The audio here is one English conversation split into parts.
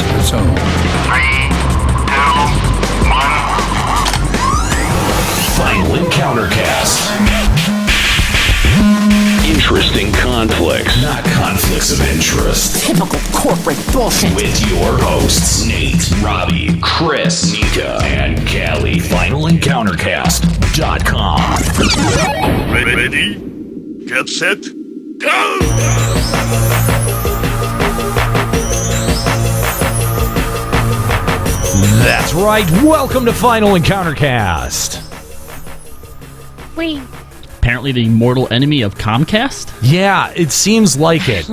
class of its own. 3, 2, 1. Final Encountercast. Interesting conflicts, not conflicts of interest. Typical corporate bullshit. With your hosts, Nate, Robbie, Chris, Nika, and Callie. FinalEncountercast.com. Ready? Get set? Go! That's right. Welcome to Final Encountercast. Wait. Apparently the mortal enemy of Comcast? Yeah, it seems like it.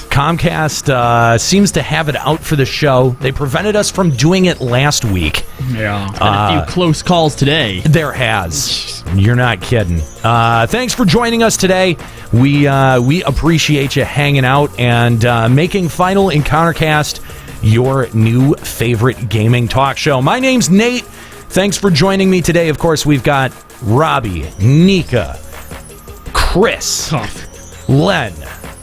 Comcast seems to have it out for the show. They prevented us from doing it last week. Yeah. Been a few close calls today. There has. You're not kidding. Thanks for joining us today. We appreciate you hanging out and making Final Encountercast your new favorite gaming talk show. My name's Nate. Thanks for joining me today. Of course, we've got Robbie, Nika, Chris, Len,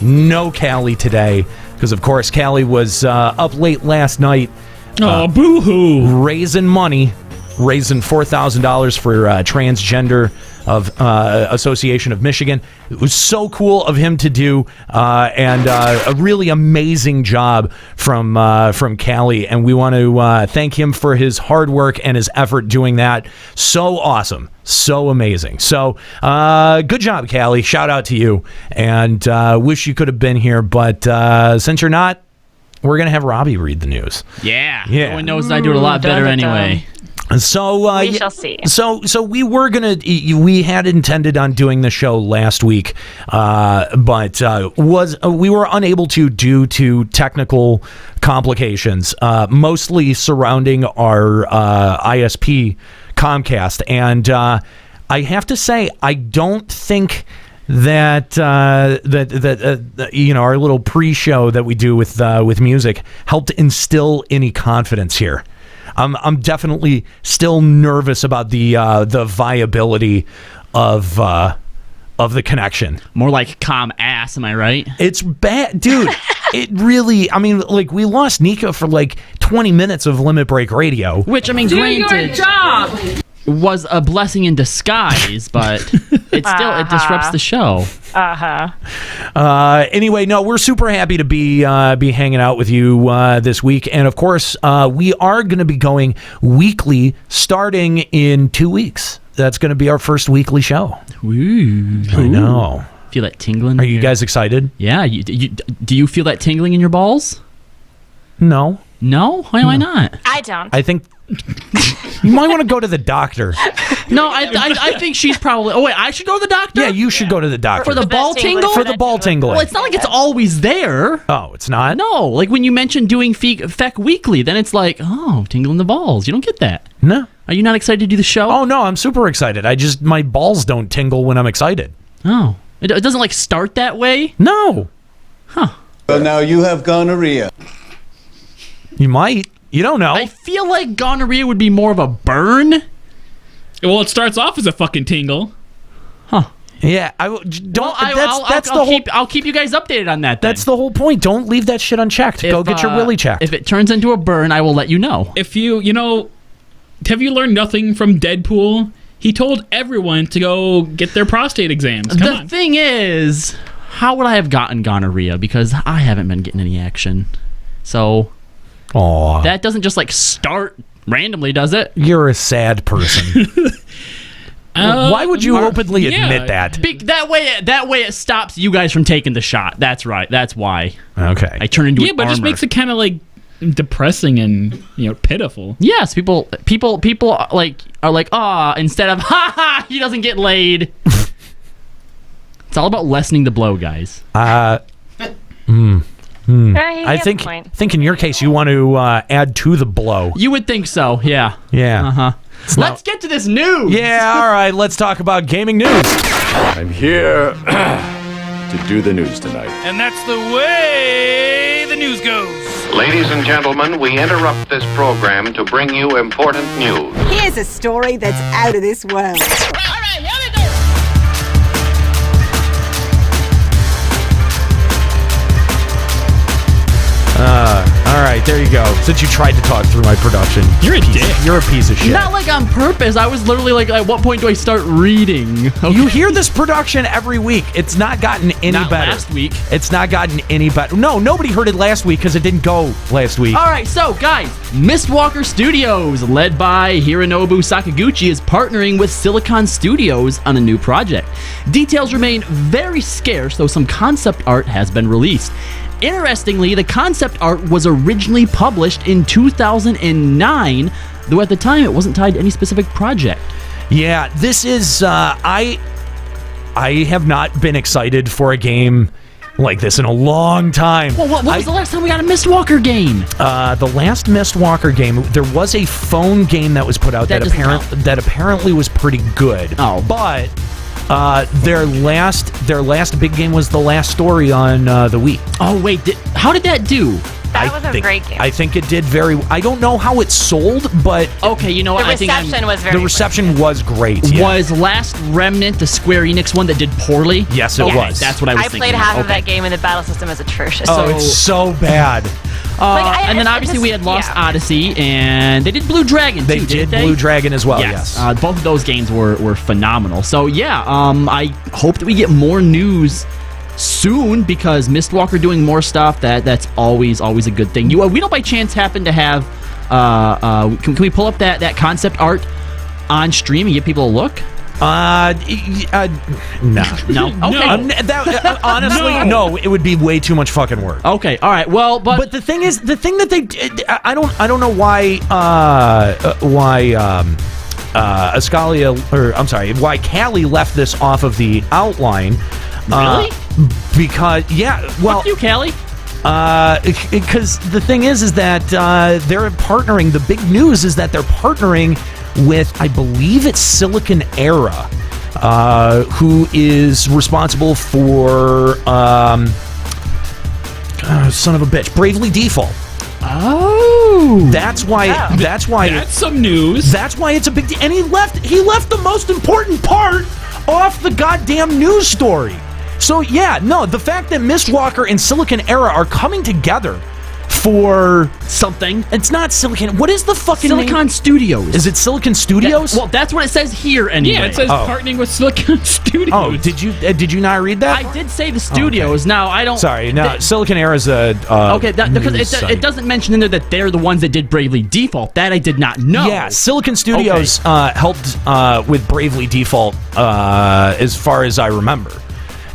no Callie today, because of course Callie was up late last night. Boo-hoo! Raising money, raising $4,000 for transgender of Association of Michigan. It was so cool of him to do, and a really amazing job from Callie, and we want to thank him for his hard work and his effort doing that. So awesome. So amazing. So good job, Callie. Shout out to you, and wish you could have been here, but since you're not, we're going to have Robbie read the news. Yeah. No one knows I do it a lot better anyway. So we shall see. So we we had intended on doing the show last week, but we were unable to due to technical complications, mostly surrounding our ISP Comcast, and I have to say I don't think that our little pre-show that we do with music helped instill any confidence here. I'm definitely still nervous about the viability of the connection. More like ass, am I right? It's bad, dude. It really, I mean, like, we lost Nika for like 20 minutes of Limit Break Radio. Which, I mean, granted, your job was a blessing in disguise, but it disrupts the show. Anyway, no, we're super happy to be hanging out with you this week, and of course, we are going to be going weekly starting in 2 weeks. That's going to be our first weekly show. Ooh. I know. Feel that tingling? Are you guys excited? Yeah. Do you feel that tingling in your balls? No. No? Why not? I don't. I think you might want to go to the doctor. No, I think she's probably... Oh, wait, I should go to the doctor? Yeah, you should go to the doctor. For the ball tingle? For the ball tingling. Well, it's not like it's always there. Oh, it's not? No, like when you mentioned doing FFIX Weekly, then it's like, oh, tingling the balls. You don't get that. No. Are you not excited to do the show? Oh, no, I'm super excited. My balls don't tingle when I'm excited. Oh. It doesn't, like, start that way? No. Huh. Well, now you have gonorrhea. You might. You don't know. I feel like gonorrhea would be more of a burn. Well, it starts off as a fucking tingle. Huh. Yeah, I'll keep you guys updated on that then. That's the whole point. Don't leave that shit unchecked. Go get your willy checked. If it turns into a burn, I will let you know. If have you learned nothing from Deadpool? He told everyone to go get their prostate exams. The thing is, how would I have gotten gonorrhea? Because I haven't been getting any action. So... Aww. That doesn't just, like, start randomly, does it? You're a sad person. Why would you openly admit that? That way it stops you guys from taking the shot. That's right. That's why. Okay. I turn into an but it just makes it kind of, like, depressing and, pitiful. Yes, people are like, instead of, ha, he doesn't get laid. It's all about lessening the blow, guys. I think in your case you want to add to the blow. You would think so, yeah. Yeah. Uh-huh. Let's get to this news. Yeah, all right, let's talk about gaming news. I'm here to do the news tonight. And that's the way the news goes. Ladies and gentlemen, we interrupt this program to bring you important news. Here's a story that's out of this world. All right, there you go. Since you tried to talk through my production. You're a dick. You're a piece of shit. Not like on purpose. I was literally like, at what point do I start reading? Okay. You hear this production every week. It's not gotten any Not better. last week. It's not gotten any better. No, nobody heard it last week because it didn't go last week. All right, so guys, Mistwalker Studios, led by Hironobu Sakaguchi, is partnering with Silicon Studios on a new project. Details remain very scarce, though some concept art has been released. Interestingly, the concept art was originally published in 2009, though at the time it wasn't tied to any specific project. Yeah, this is I have not been excited for a game like this in a long time. Well, what was the last time we got a Mistwalker game? The last Mistwalker game, there was a phone game that was put out that apparently was pretty good. Oh, but their last big game was The Last Story on the Wii. Oh wait, how did that do? That was a great game. I think it did I don't know how it sold, but okay, you know what? The reception was very the reception was great. Was Last Remnant the Square Enix one that did poorly? Yes, it was. That's what I was thinking. I played half of that game, and the battle system is atrocious. Oh, it's so bad. And then obviously we had Lost Odyssey, and they did Blue Dragon. They too, did didn't Blue Dragon as well. Yes, both of those games were phenomenal. So yeah, I hope that we get more news soon, because Mistwalker doing more stuff, that's always a good thing. We don't by chance happen to have can we pull up that concept art on stream and give people a look? No. Okay. Honestly, no. It would be way too much fucking work. Okay. All right. Well, but the thing that they did, I don't know why why Callie left this off of the outline. Really? Because fuck you, Callie. Because the thing is that they're partnering. The big news is that they're partnering with, I believe it's Silicon Era, who is responsible for son of a bitch, Bravely Default. Oh, that's why. That's some news. That's why it's a big deal. And he left the most important part off the goddamn news story. So yeah, no, the fact that Mistwalker and Silicon Era are coming together for something. It's not Silicon. What is the fucking Silicon name? Studios. Is it Silicon Studios? That's what it says here anyway. Yeah, it says partnering with Silicon Studios. Oh, did you not read that? I did say the studios. Now I don't. Sorry, no. Silicon Era is a because it doesn't mention in there that they're the ones that did Bravely Default. That I did not know. Yeah, Silicon Studios helped with Bravely Default as far as I remember.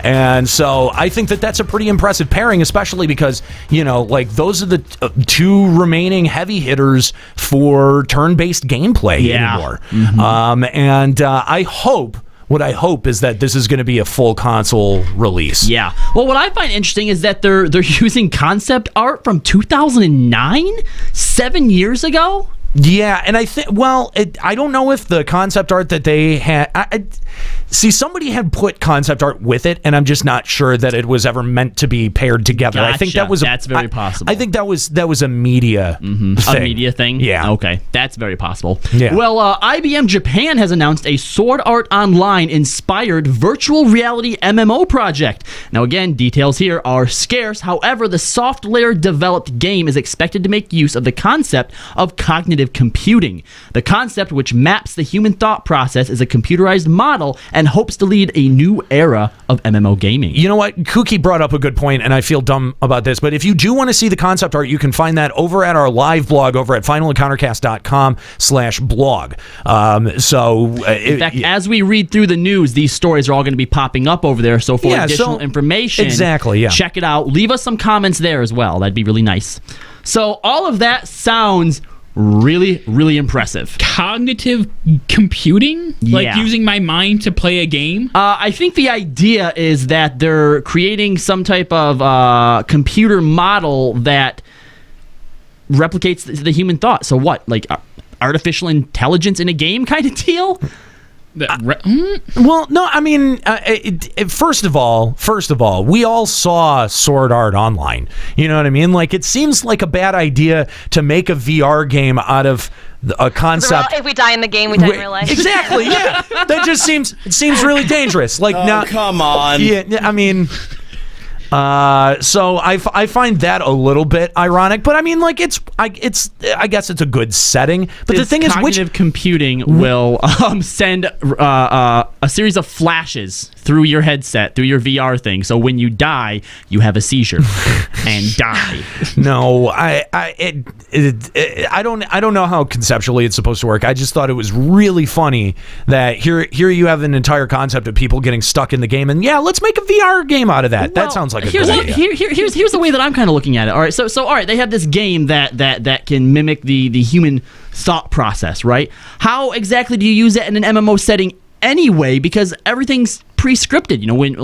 And so I think that that's a pretty impressive pairing, especially because, those are the two remaining heavy hitters for turn-based gameplay anymore. Mm-hmm. And I hope is that this is going to be a full console release. Yeah. Well, what I find interesting is that they're using concept art from 2009, 7 years ago. Yeah, and I think, I don't know if the concept art that they had... See, somebody had put concept art with it, and I'm just not sure that it was ever meant to be paired together. Gotcha. I think that's very possible. I think that was a media thing. A media thing? Yeah. Okay, that's very possible. Yeah. Well, IBM Japan has announced a Sword Art Online-inspired virtual reality MMO project. Now, again, details here are scarce. However, the soft layer-developed game is expected to make use of the concept of cognitive computing. The concept, which maps the human thought process, is a computerized model and hopes to lead a new era of MMO gaming. You know what? Kooky brought up a good point, and I feel dumb about this, but if you do want to see the concept art, you can find that over at our live blog over at finalencountercast.com/blog. In fact, as we read through the news, these stories are all going to be popping up over there, so for additional information, check it out. Leave us some comments there as well. That'd be really nice. So all of that sounds really, really impressive. Cognitive computing? Like using my mind to play a game? I think the idea is that they're creating some type of computer model that replicates the human thought. So what? Like artificial intelligence in a game kind of deal? Well, no, I mean, first of all, we all saw Sword Art Online. You know what I mean? Like, it seems like a bad idea to make a VR game out of a concept. Well, if we die in the game, we die in real life. Exactly, yeah. That just seems really dangerous. Like, now, come on. Yeah, I mean... So I find that a little bit ironic, but I mean, like I guess it's a good setting. But the thing is, cognitive computing will send a series of flashes through your headset, through your VR thing. So when you die, you have a seizure and die. No, I don't know how conceptually it's supposed to work. I just thought it was really funny that here you have an entire concept of people getting stuck in the game, and let's make a VR game out of that. That sounds like a good idea. Here's the way that I'm kind of looking at it. All right, so all right, they have this game that can mimic the human thought process, right? How exactly do you use it in an MMO setting anyway? Because everything's pre-scripted. When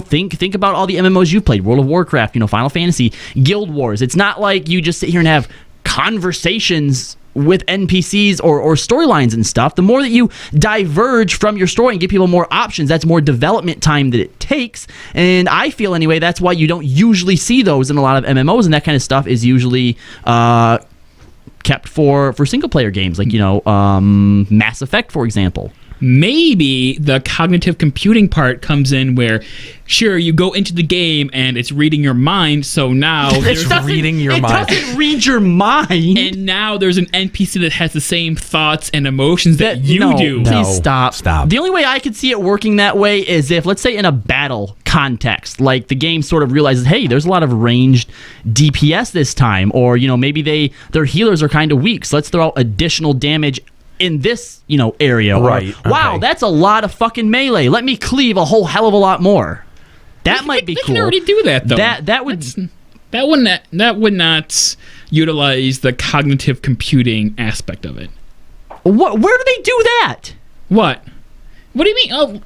think about all the MMOs you've played: World of Warcraft, Final Fantasy, Guild Wars. It's not like you just sit here and have conversations with NPCs or storylines and stuff. The more that you diverge from your story and give people more options, that's more development time that it takes. And I feel anyway, that's why you don't usually see those in a lot of MMOs, and that kind of stuff is usually kept for single player games, like Mass Effect, for example. Maybe the cognitive computing part comes in where, sure, you go into the game and it's reading your mind, so now it doesn't read your mind. And now there's an NPC that has the same thoughts and emotions that you do. Please stop. The only way I could see it working that way is if, let's say, in a battle context, like the game sort of realizes, hey, there's a lot of ranged DPS this time, or maybe their healers are kind of weak, so let's throw out additional damage in this, area. Right. Wow, that's a lot of fucking melee. Let me cleave a whole hell of a lot more. That might be cool. They can already do that, though. That would not utilize the cognitive computing aspect of it. What? Where do they do that? What? What do you mean?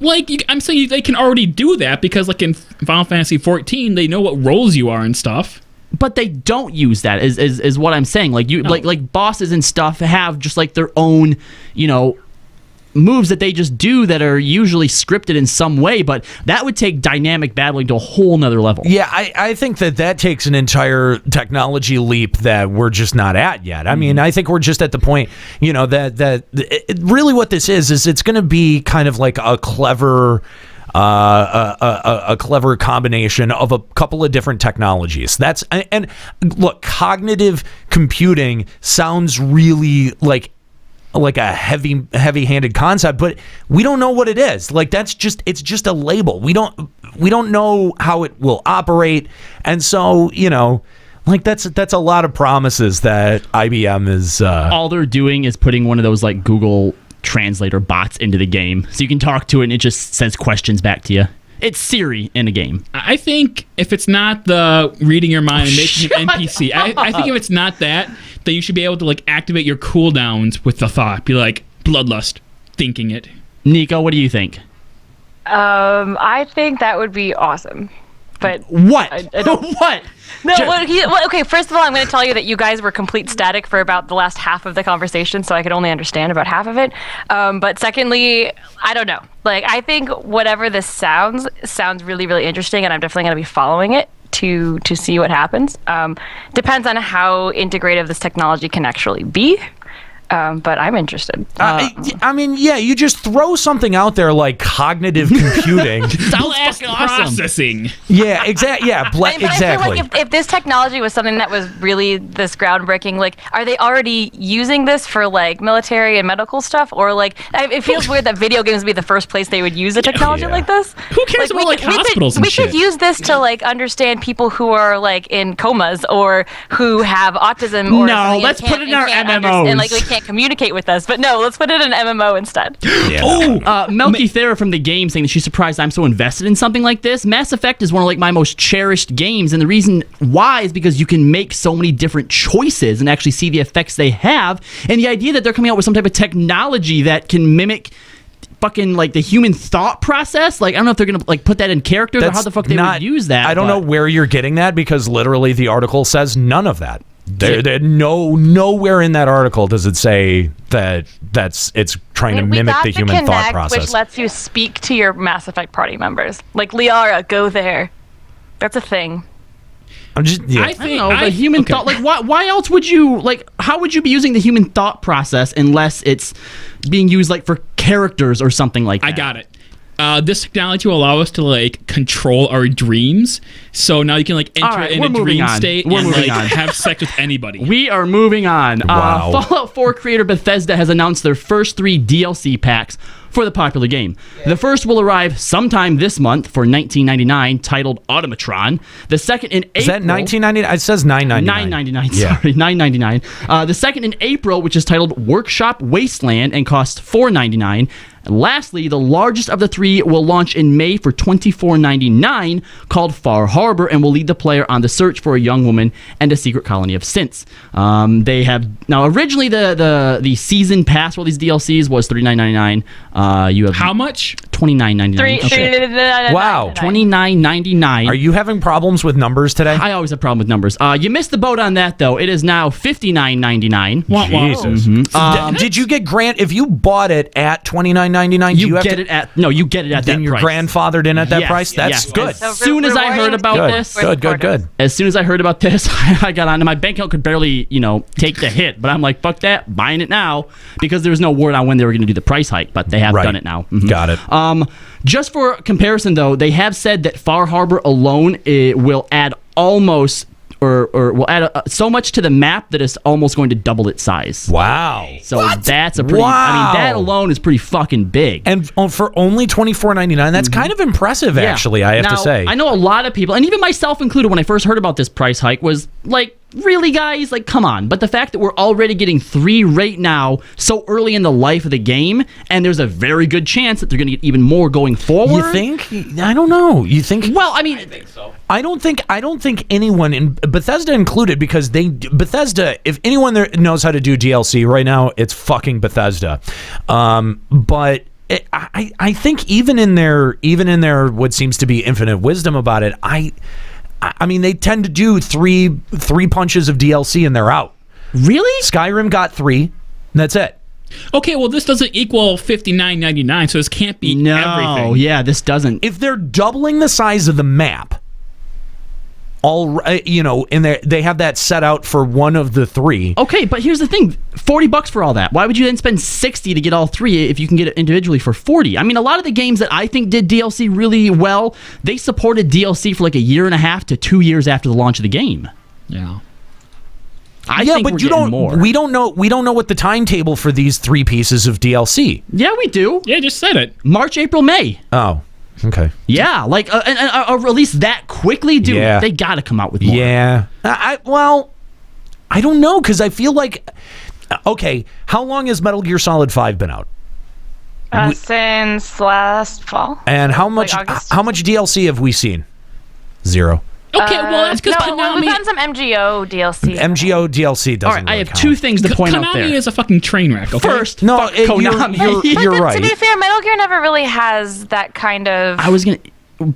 I'm saying they can already do that because, like in Final Fantasy 14, they know what roles you are and stuff. But they don't use that is what I'm saying. Like bosses and stuff have just like their own, moves that they just do that are usually scripted in some way, but that would take dynamic battling to a whole nother level. Yeah, I think that takes an entire technology leap that we're just not at yet. I mean, I think we're just at the point, that really what this is it's going to be kind of like a clever combination of a couple of different technologies. And look, cognitive computing sounds really like a heavy-handed concept, but we don't know what it is. Like it's just a label. We don't know how it will operate, and so that's a lot of promises that IBM is. All they're doing is putting one of those like Google Translator bots into the game, so you can talk to it and it just sends questions back to you. It's Siri in a game. I think if it's not the reading your mind and making an NPC, I think if it's not that, then you should be able to like activate your cooldowns with the thought. Be like bloodlust, thinking it. Nico, what do you think? I think that would be awesome. But what? I don't. What? No. Okay. First of all, I'm going to tell you that you guys were complete static for about the last half of the conversation, so I could only understand about half of it. But secondly, I don't know. Like, I think whatever this sounds really, really interesting, and I'm definitely going to be following it to see what happens. Depends on how integrative this technology can actually be. But I'm interested. I mean, you just throw something out there like cognitive computing. Sounds fucking awesome. Processing. Yeah, exactly. Yeah, exactly. I feel like if this technology was something that was really this groundbreaking, like, are they already using this for like military and medical stuff, or like, it feels weird that video games would be the first place they would use a technology like this. Who cares about like hospitals and shit? We could use this to like understand people who are like in comas or who have autism. Or no, let's put it in our MMOs. And like we can't communicate with us, but no, let's put it in an MMO instead. Yeah. Melky Thera from the game saying that she's surprised I'm so invested in something like this. Mass Effect is one of like my most cherished games, and the reason why is because you can make so many different choices and actually see the effects they have, and the idea that they're coming out with some type of technology that can mimic fucking like the human thought process. Like, I don't know if they're gonna like put that in characters or how the fuck they would use that. I don't know where you're getting that, because literally the article says none of that. Nowhere in that article does it say that it's trying to mimic the human thought process. Which lets you speak to your Mass Effect party members. Like, Liara, go there. That's a thing. I don't know, the human thought, like, why else would you, like, how would you be using the human thought process unless it's being used, like, for characters or something like that? I got it. this technology will allow us to like control our dreams. So now you can like enter right, in we're a moving dream on. state We're and moving like on. have sex with anybody. We are moving on. Wow. Fallout 4 creator Bethesda has announced their first 3 DLC packs for the popular game. The first will arrive sometime this month for $19.99, titled Automatron. The second in April. Is that $19.99? It says $9.99. $9.99, Yeah. sorry, $9.99. The second in April, which is titled Workshop Wasteland and costs $4.99. And lastly, the largest of the 3 will launch in May for $24.99, called Far Harbor, and will lead the player on the search for a young woman and a secret colony of synths. They have now originally the season pass for all these DLCs was $39.99. You have How much? $29.99. Wow. $29.99. Are you having problems with numbers today? I always have a problem with numbers. You missed the boat on that, though. It is now $59.99. Jesus. Did you get if you bought it at $29.99, You get it at that then you're price. grandfathered in at that Yes, price? That's yes. good. As soon as I heard about this, Good. As soon as I heard about this, I got on. My bank account could barely, take the hit. But I'm like, fuck that, buying it now, because there was no word on when they were going to do the price hike. But they have done it now. Mhm. Got it. Just for comparison, though, they have said that Far Harbor alone will add almost. Or will add so much to the map that it's almost going to double its size. Wow. So that's a pretty. I mean, that alone is pretty fucking big. And for only $24.99, that's kind of impressive, actually, I have to say. I know a lot of people, and even myself included, when I first heard about this price hike, was like, really, guys? Like, come on. But the fact that we're already getting 3 right now, so early in the life of the game, and there's a very good chance that they're going to get even more going forward. You think? I don't know. You think? Well, I mean, I don't think anyone, in Bethesda included, because Bethesda, if anyone there knows how to do DLC right now, it's fucking Bethesda. But I think even in their what seems to be infinite wisdom about it, I mean, they tend to do three punches of DLC and they're out. Really? Skyrim got 3. That's it. Okay, well, this doesn't equal $59.99, so this can't be everything. Yeah, this doesn't. If they're doubling the size of the map, and they have that set out for one of the 3. Okay, but here's the thing: $40 for all that. Why would you then spend $60 to get all 3 if you can get it individually for $40? I mean, a lot of the games that I think did DLC really well, they supported DLC for like a year and a half to 2 years after the launch of the game. Yeah. I think but you don't. More. We don't know what the timetable for these 3 pieces of DLC. Yeah, we do. Yeah, just said it. March, April, May. Oh. Okay. Yeah, like and release that quickly, dude. Yeah. They got to come out with more. Yeah. I don't know, because I feel like, okay, how long has Metal Gear Solid 5 been out? Since last fall. And how much August. how much DLC have we seen? 0. Okay, well, that's because Konami... we've gotten some MGO DLC. MGO DLC doesn't. All right, really I have count. 2 things to point out there. Konami is a fucking train wreck. Okay? First, No, fuck Konami. you're right. To be fair, Metal Gear never really has that kind of. I was gonna.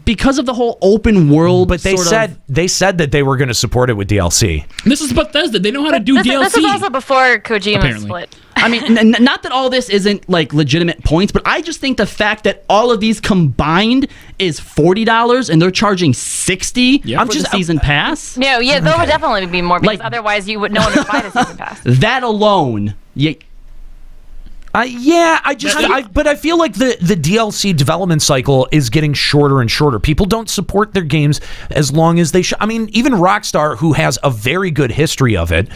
Because of the whole open world, But they said that they were going to support it with DLC. This is Bethesda. They know how to do DLC. This is also before Kojima Apparently. split. I mean, not that all this isn't like legitimate points, but I just think the fact that all of these combined is $40 and they're charging $60 for the season pass. No, yeah, there would definitely be more, because otherwise no one would buy the season pass. That alone, but I feel like the DLC development cycle is getting shorter and shorter. People don't support their games as long as they should. I mean, even Rockstar, who has a very good history of it,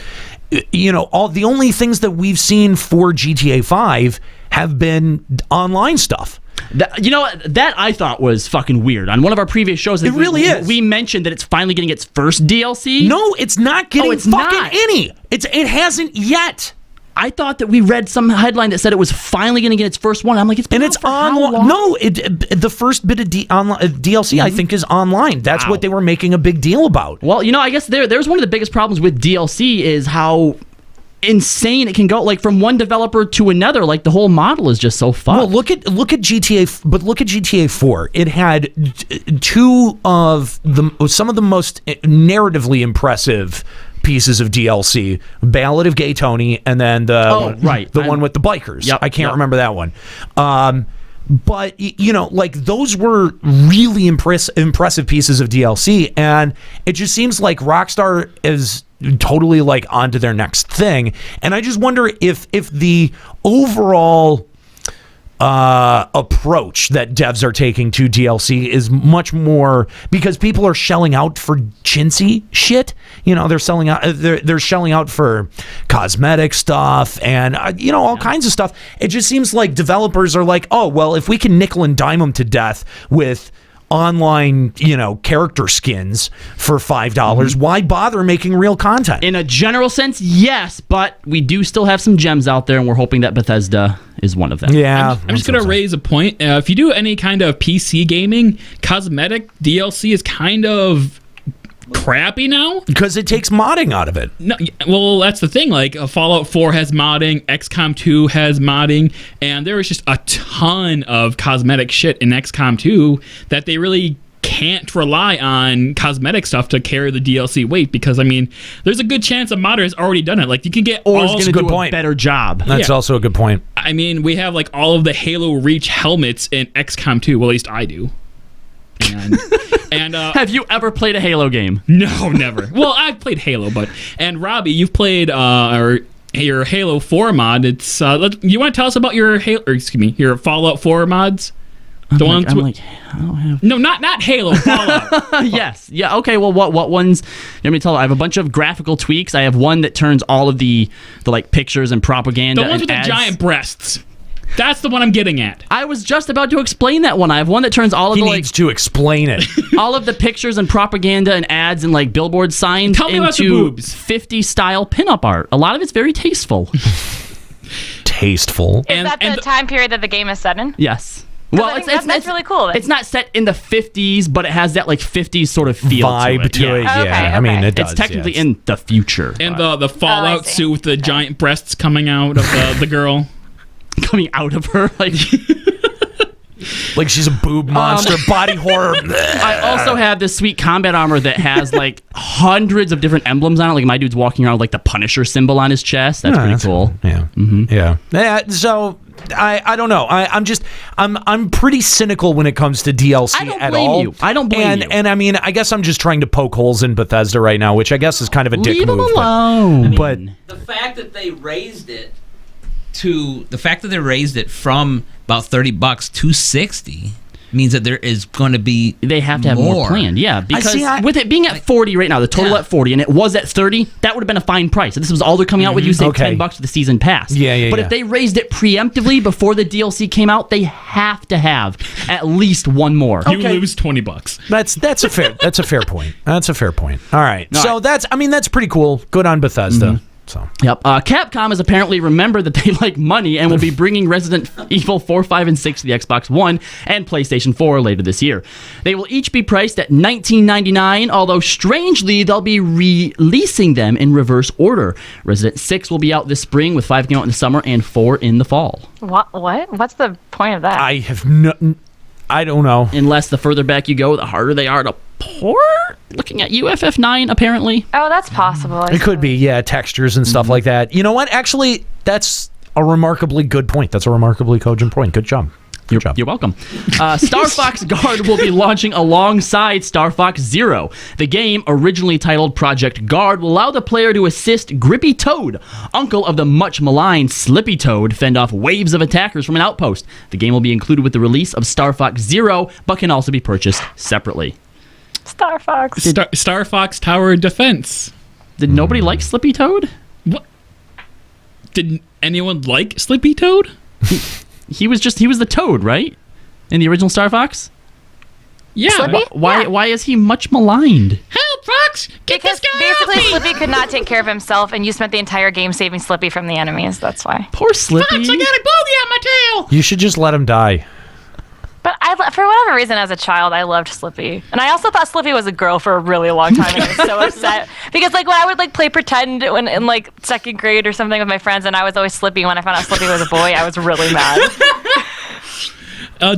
all the only things that we've seen for GTA 5 have been online stuff. That I thought was fucking weird. On one of our previous shows, it really is. We mentioned that it's finally getting its first DLC. No, it's not getting any. It hasn't yet. I thought that we read some headline that said it was finally going to get its first one. I'm like, it's been out for how long? No, the first bit of DLC I think is online. That's what they were making a big deal about. Well, I guess there's one of the biggest problems with DLC is how insane it can go, like from one developer to another. Like the whole model is just so fucked. Well, look at GTA, but look at GTA 4. It had some of the most narratively impressive pieces of DLC: Ballad of Gay Tony, and then the one with the bikers. Yep, I can't remember that one. But those were really impressive pieces of DLC, and it just seems like Rockstar is totally onto their next thing. And I just wonder if the overall approach that devs are taking to DLC is much more because people are shelling out for chintzy shit. You know, they're selling out. They're shelling out for cosmetic stuff and all kinds of stuff. It just seems like developers are like, oh well, if we can nickel and dime them to death with online, character skins for $5, why bother making real content? In a general sense, yes, but we do still have some gems out there, and we're hoping that Bethesda is one of them. Yeah. I'm just going to raise a point. If you do any kind of PC gaming, cosmetic DLC is kind of crappy now because it takes modding out of it. No, well, that's the thing. Like Fallout 4 has modding, XCOM 2 has modding, and there is just a ton of cosmetic shit in XCOM 2 that they really can't rely on cosmetic stuff to carry the DLC weight because there's a good chance a modder has already done it. Like you can get or is going to do a better job. That's also a good point. We have like all of the Halo Reach helmets in XCOM 2. Well, at least I do. And have you ever played a Halo game? No, never. Well, I've played Halo, and Robbie, you've played your Halo 4 mod. It's you want to tell us about your your Fallout 4 mods? I don't have. No, not Halo. Fallout. Yes. Yeah. Okay. Well, what ones? Let me tell you. I have a bunch of graphical tweaks. I have one that turns all of the like pictures and propaganda. The ones with the giant breasts. That's the one I'm getting at. I was just about to explain that one. I have one that turns all of He needs to explain it. all of the pictures and propaganda and ads and like billboard signs Tell me about the into boobs. 50 style pinup art. A lot of it's very tasteful. Tasteful. Is that the time period that the game is set in? Yes. Well, that's really cool. It's not set in the 50s, but it has that like 50s sort of feel vibe to it. Yeah, Okay. it does. It's technically in the future. And the Fallout suit with the giant breasts coming out of the girl. Coming out of her, like she's a boob monster, body horror. I also have this sweet combat armor that has like hundreds of different emblems on it. Like my dude's walking around with like the Punisher symbol on his chest. That's pretty cool. Yeah. Mm-hmm. Yeah. So I don't know. I'm pretty cynical when it comes to DLC at all. I don't blame you. And I guess I'm just trying to poke holes in Bethesda right now, which I guess is kind of a dick Leave move. Leave them alone. But the fact that they raised it from about $30 to $60 means that there is going to be they have to have more planned. Yeah, because with it being at 40 right now, the total at 40, and it was at 30, that would have been a fine price. If this was all they're coming out with, you say $10 for the season pass. But if they raised it preemptively before the DLC came out, they have to have at least one more. You lose $20. That's a fair point. That's a fair point. All right. So that's pretty cool. Good on Bethesda. So. Yep. Capcom has apparently remembered that they like money and will be bringing Resident Evil 4, 5, and 6 to the Xbox One and PlayStation 4 later this year. They will each be priced at $19.99, although strangely they'll be releasing them in reverse order. Resident 6 will be out this spring, with 5 coming out in the summer and 4 in the fall. What? What's the point of that? I don't know. Unless the further back you go, the harder they are to port. Looking at UFF9, apparently. Oh, that's possible. It could be, textures and stuff like that. You know what? Actually, that's a remarkably good point. That's a remarkably cogent point. Good job. You're welcome. Star Fox Guard will be launching alongside Star Fox Zero. The game, originally titled Project Guard, will allow the player to assist Grippy Toad, uncle of the much maligned Slippy Toad, fend off waves of attackers from an outpost. The game will be included with the release of Star Fox Zero, but can also be purchased separately. Star Fox. Star Fox Tower Defense. Did nobody like Slippy Toad? What? Did anyone like Slippy Toad? He was the Toad, right? In the original Star Fox? Yeah. Why is he much maligned? Help, Fox! Get because this guy basically off me! Slippy could not take care of himself, and you spent the entire game saving Slippy from the enemies. That's why. Poor Slippy. Fox, I got a boogie on my tail! You should just let him die. But for whatever reason, as a child, I loved Slippy, and I also thought Slippy was a girl for a really long time. And I was so upset because, like, when I would play pretend in second grade or something with my friends, and I was always Slippy. When I found out Slippy was a boy, I was really mad.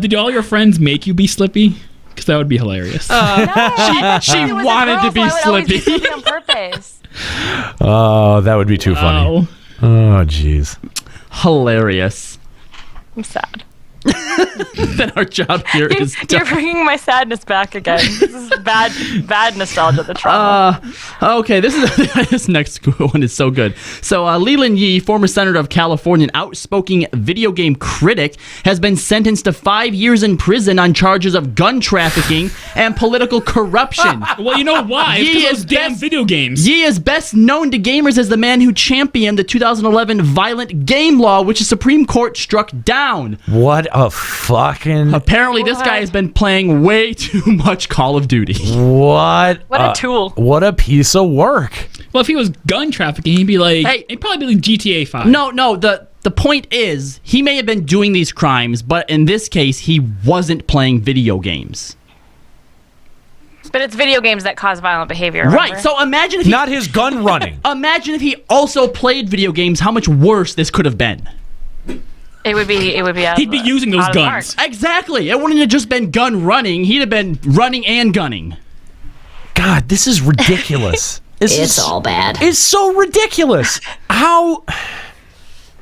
Did all your friends make you be Slippy? Because that would be hilarious. No, she wanted to be Slippy. Slippy on purpose. Oh, that would be too funny. Oh, jeez. Hilarious. I'm sad. Then our job here is You're bringing my sadness back again. This is bad nostalgia, the trauma. Okay, this next one is so good. So Leland Yee, former senator of California, an outspoken video game critic, has been sentenced to 5 years in prison on charges of gun trafficking and political corruption. Well, you know why? It's 'cause those damn video games. Yee is best known to gamers as the man who championed the 2011 violent game law, which the Supreme Court struck down. What a fucking... Apparently, this guy has been playing way too much Call of Duty. What a tool. What a piece of work. Well, if he was gun trafficking, he'd be like, he'd probably be like GTA 5. No, the point is, he may have been doing these crimes, but in this case, he wasn't playing video games. But it's video games that cause violent behavior, remember? Right, so imagine if he... Not his gun running. Imagine if he also played video games, how much worse this could have been. It would be out He'd be using those out of the guns. park. Exactly. It wouldn't have just been gun running. He'd have been running and gunning. God, this is ridiculous. It's all bad. It's so ridiculous. How...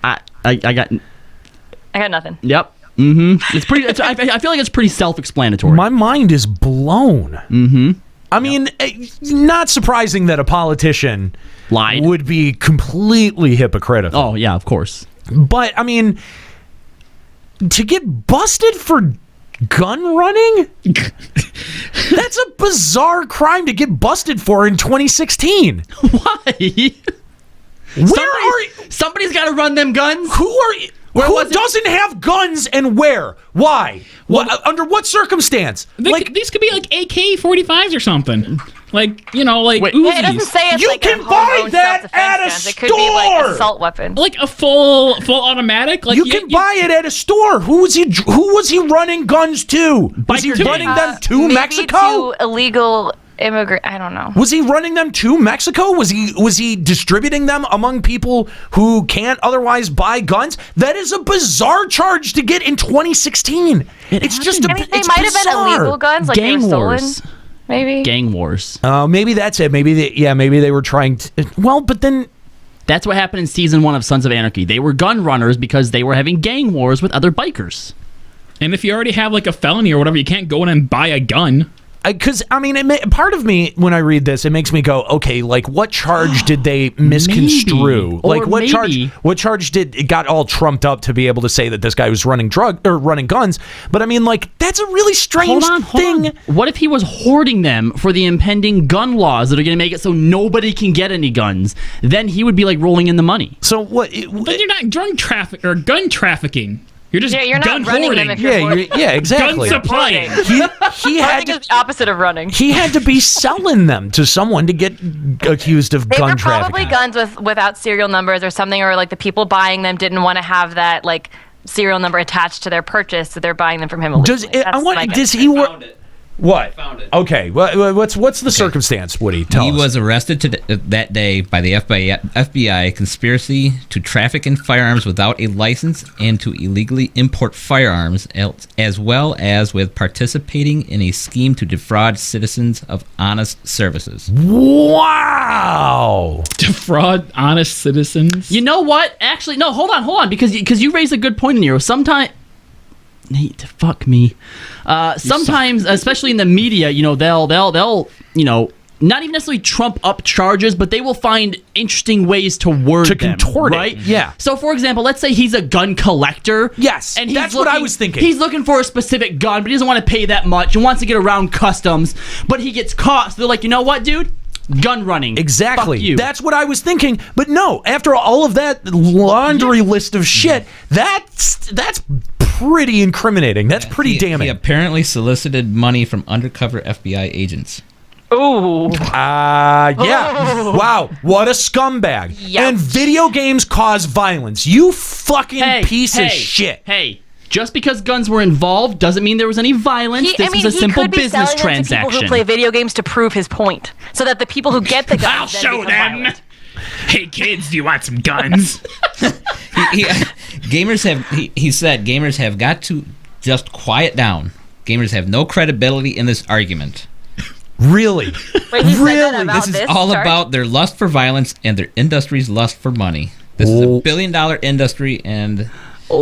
I got... I got nothing. Yep. Mm-hmm. It's pretty... I feel like it's pretty self-explanatory. My mind is blown. Mm-hmm. I mean, not surprising that a politician lied would be completely hypocritical. Oh, yeah, of course. But, I mean, to get busted for gun running? That's a bizarre crime to get busted for in 2016. Why? Somebody's got to run them guns. Who doesn't have guns and where? Why? Under what circumstance? These could be like AK-45s or something. Like, you know, like Uzis. Yeah, it doesn't say it's You like can a buy homegrown that at a self-defense gun. It could be like an assault weapon. Like a full automatic? Like you can buy it at a store. Who was he running guns to? Was he running them to maybe Mexico? To illegal immigrant. I don't know. Was he running them to Mexico? Was he distributing them among people who can't otherwise buy guns? That is a bizarre charge to get in 2016. It's just They might have been illegal guns, like they were stolen. Maybe gang wars. Maybe that's it. Maybe they were trying to. Well, but then that's what happened in season 1 of Sons of Anarchy. They were gun runners because they were having gang wars with other bikers. And if you already have like a felony or whatever, you can't go in and buy a gun. Because, I mean, part of me, when I read this, it makes me go, okay, like, what charge did they misconstrue? Like, what charge it got all trumped up to be able to say that this guy was running guns? But, I mean, like, that's a really strange thing. What if he was hoarding them for the impending gun laws that are going to make it so nobody can get any guns? Then he would be, like, rolling in the money. So, what? Then you're not gun trafficking. You're just you're not gun running hoarding. them if you're hoarding. Yeah, exactly. Gun supplying. He had is the opposite of running. He had to be selling them to someone to get accused of gun trafficking. They were probably guns without serial numbers or something, or like the people buying them didn't want to have that like serial number attached to their purchase, so they're buying them from him illegally. Does he work? What? Found it. Okay. What's the circumstance, Woody? Tell us. He was arrested that day by the FBI conspiracy to traffic in firearms without a license and to illegally import firearms, as well as with participating in a scheme to defraud citizens of honest services. Wow! Defraud honest citizens? You know what? Actually, no. Hold on, because you raised a good point in here. Sometimes. Nate, fuck me. Sometimes, especially in the media, you know, they'll, you know, not even necessarily trump up charges, but they will find interesting ways to word them, contort right? it. Yeah. So, for example, let's say he's a gun collector. Yes, and that's what I was thinking. He's looking for a specific gun, but he doesn't want to pay that much and wants to get around customs, but he gets caught. So they're like, you know what, dude? Gun running. Exactly. Fuck you. That's what I was thinking. But no, after all of that laundry list of shit, that's pretty incriminating. That's pretty damning. He apparently solicited money from undercover FBI agents. Ooh. Yeah. Oh. Wow. What a scumbag. Yep. And video games cause violence. You fucking piece of shit. Hey. Just because guns were involved doesn't mean there was any violence. This was a simple business transaction. People who play video games to prove his point, so that the people who get the guns I'll show them. Violent. Hey kids, do you want some guns? He said gamers have got to just quiet down. Gamers have no credibility in this argument. Really? Wait, he said that about This is all charge? about their lust for violence and their industry's lust for money. This is a $1 billion industry, and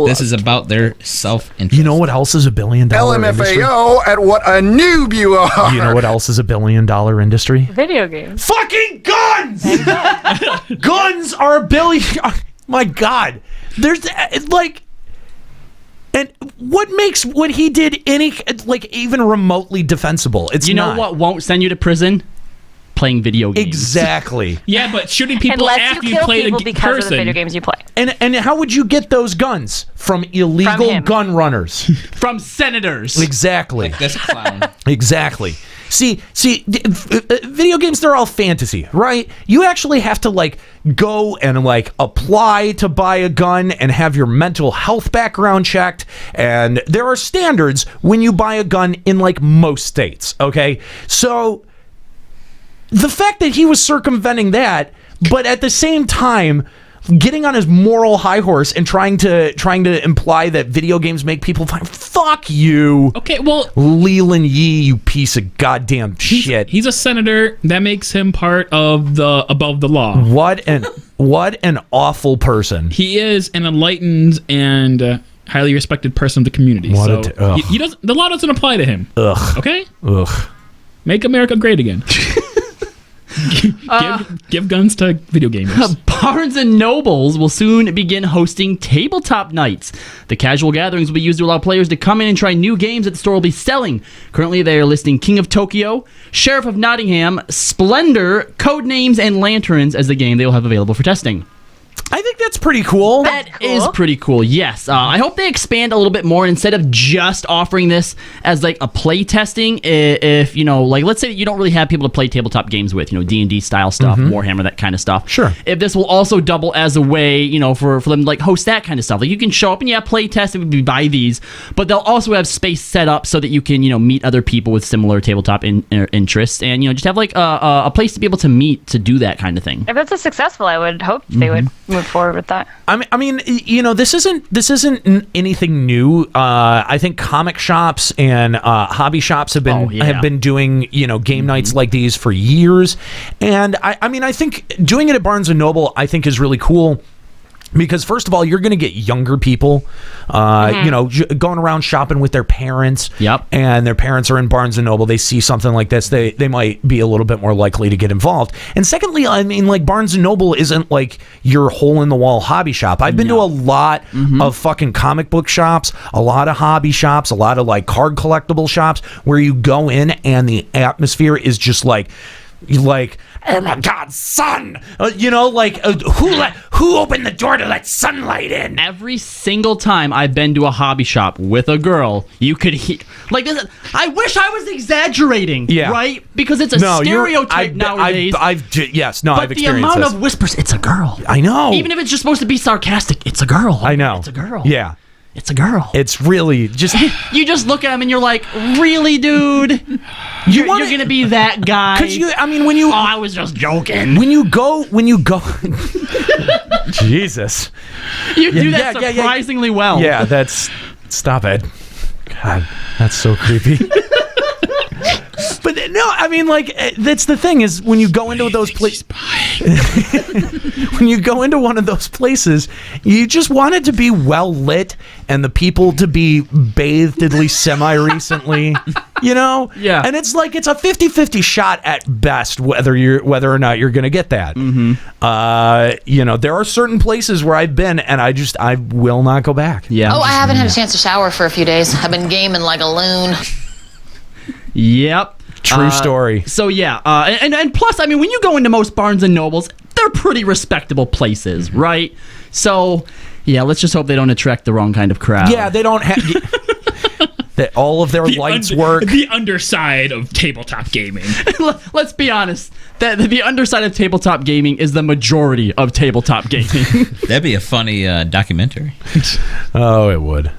This is about their self-interest. You know what else is $1 billion industry? LMFAO at what a noob you are. You know what else is $1 billion industry? Video games. Fucking guns! Guns are $1 billion. My God. There's like... And what makes what he did any, like, even remotely defensible? It's You know what won't send you to prison? Playing video games. Exactly. Yeah, but shooting people Unless after you you kill play people the because person. of the video games you play. And how would you get those guns? From illegal him. gun runners. From senators. Exactly. Like this clown. Exactly. See, video games, they're all fantasy, right? You actually have to, like, go and, like, apply to buy a gun and have your mental health background checked. And there are standards when you buy a gun in, like, most states, okay? So the fact that he was circumventing that, but at the same time getting on his moral high horse and trying to imply that video games make people fine. Fuck you. Okay, well, Leland Yee, you piece of goddamn shit. He's a senator. That makes him part of the above the law. What an awful person. He is an enlightened and highly respected person of the community. What he doesn't. The law doesn't apply to him. Ugh. Okay. Ugh. Make America great again. Give guns to video gamers. Barnes & Nobles will soon begin hosting tabletop nights. The casual gatherings will be used to allow players to come in and try new games that the store will be selling. Currently, they are listing King of Tokyo, Sheriff of Nottingham, Splendor, Codenames, and Lanterns as the game they will have available for testing. I think that's pretty cool. That is pretty cool, yes. I hope they expand a little bit more instead of just offering this as like a play testing. If, you know, like let's say you don't really have people to play tabletop games with, you know, D&D style stuff, Warhammer, that kind of stuff. Sure. If this will also double as a way, you know, for them to like host that kind of stuff. Like you can show up and play test and buy these, but they'll also have space set up so that you can, you know, meet other people with similar tabletop interests and, you know, just have like a place to be able to meet to do that kind of thing. If it's a successful, I would hope they would move forward with that. I mean, you know, this isn't anything new. I think comic shops and hobby shops have been doing, you know, game nights like these for years, and I mean, I think doing it at Barnes and Noble, I think, is really cool. Because first of all, you're going to get younger people, you know, going around shopping with their parents. Yep. And their parents are in Barnes and Noble. They see something like this, they might be a little bit more likely to get involved. And secondly, I mean, like Barnes and Noble isn't like your hole in the wall hobby shop. I've been to a lot of fucking comic book shops, a lot of hobby shops, a lot of like card collectible shops where you go in and the atmosphere is just like, oh my God, sun! You know, like who opened the door to let sunlight in? Every single time I've been to a hobby shop with a girl, you could hear like this. I wish I was exaggerating, right? Because it's a stereotype nowadays. I've experienced the amount this. of whispers. It's a girl. I know. Even if it's just supposed to be sarcastic, it's a girl. I know. It's a girl. Yeah. It's a girl. It's really just... You just look at him and you're like, really, dude? You're going to be that guy? Because when you... Oh, I was just joking. When you go... Jesus. You do that surprisingly well. Yeah, that's... Stop it. God, that's so creepy. But no, I mean, like, that's the thing is when you go into those places, when you go into one of those places, you just want it to be well lit and the people to be bathed at least semi-recently, you know? Yeah. And it's like, it's a 50-50 shot at best whether or not you're going to get that. You know, there are certain places where I've been and I will not go back. Yeah. Oh, I haven't had a chance to shower for a few days. I've been gaming like a loon. Yep. True story. So yeah, and plus, I mean, when you go into most Barnes and Nobles, they're pretty respectable places, right? So yeah, let's just hope they don't attract the wrong kind of crowd. Yeah, they don't have that all of their lights work. The underside of tabletop gaming. Let's be honest. The underside of tabletop gaming is the majority of tabletop gaming. That'd be a funny documentary. Oh, it would.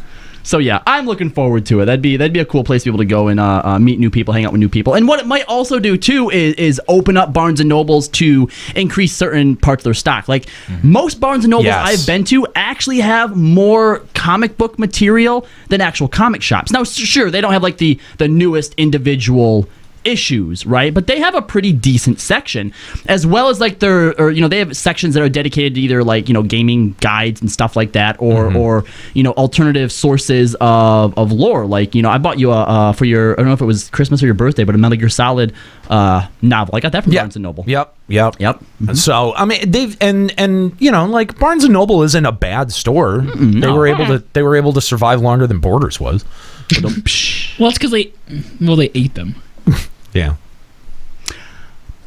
So yeah, I'm looking forward to it. That'd be a cool place to be able to go and meet new people, hang out with new people. And what it might also do too is open up Barnes and Nobles to increase certain parts of their stock. Like most Barnes and Nobles I've been to actually have more comic book material than actual comic shops. Now, sure, they don't have like the newest individual issues, right? But they have a pretty decent section, as well as like they have sections that are dedicated to either like, gaming guides and stuff like that, or alternative sources of lore. Like, I bought you for your, I don't know if it was Christmas or your birthday, but a Metal Gear Solid novel. I got that from Barnes and Noble. Yep. Mm-hmm. So I mean, they've and like Barnes and Noble isn't a bad store. They were able to survive longer than Borders was. Well, it's because they ate them. Yeah.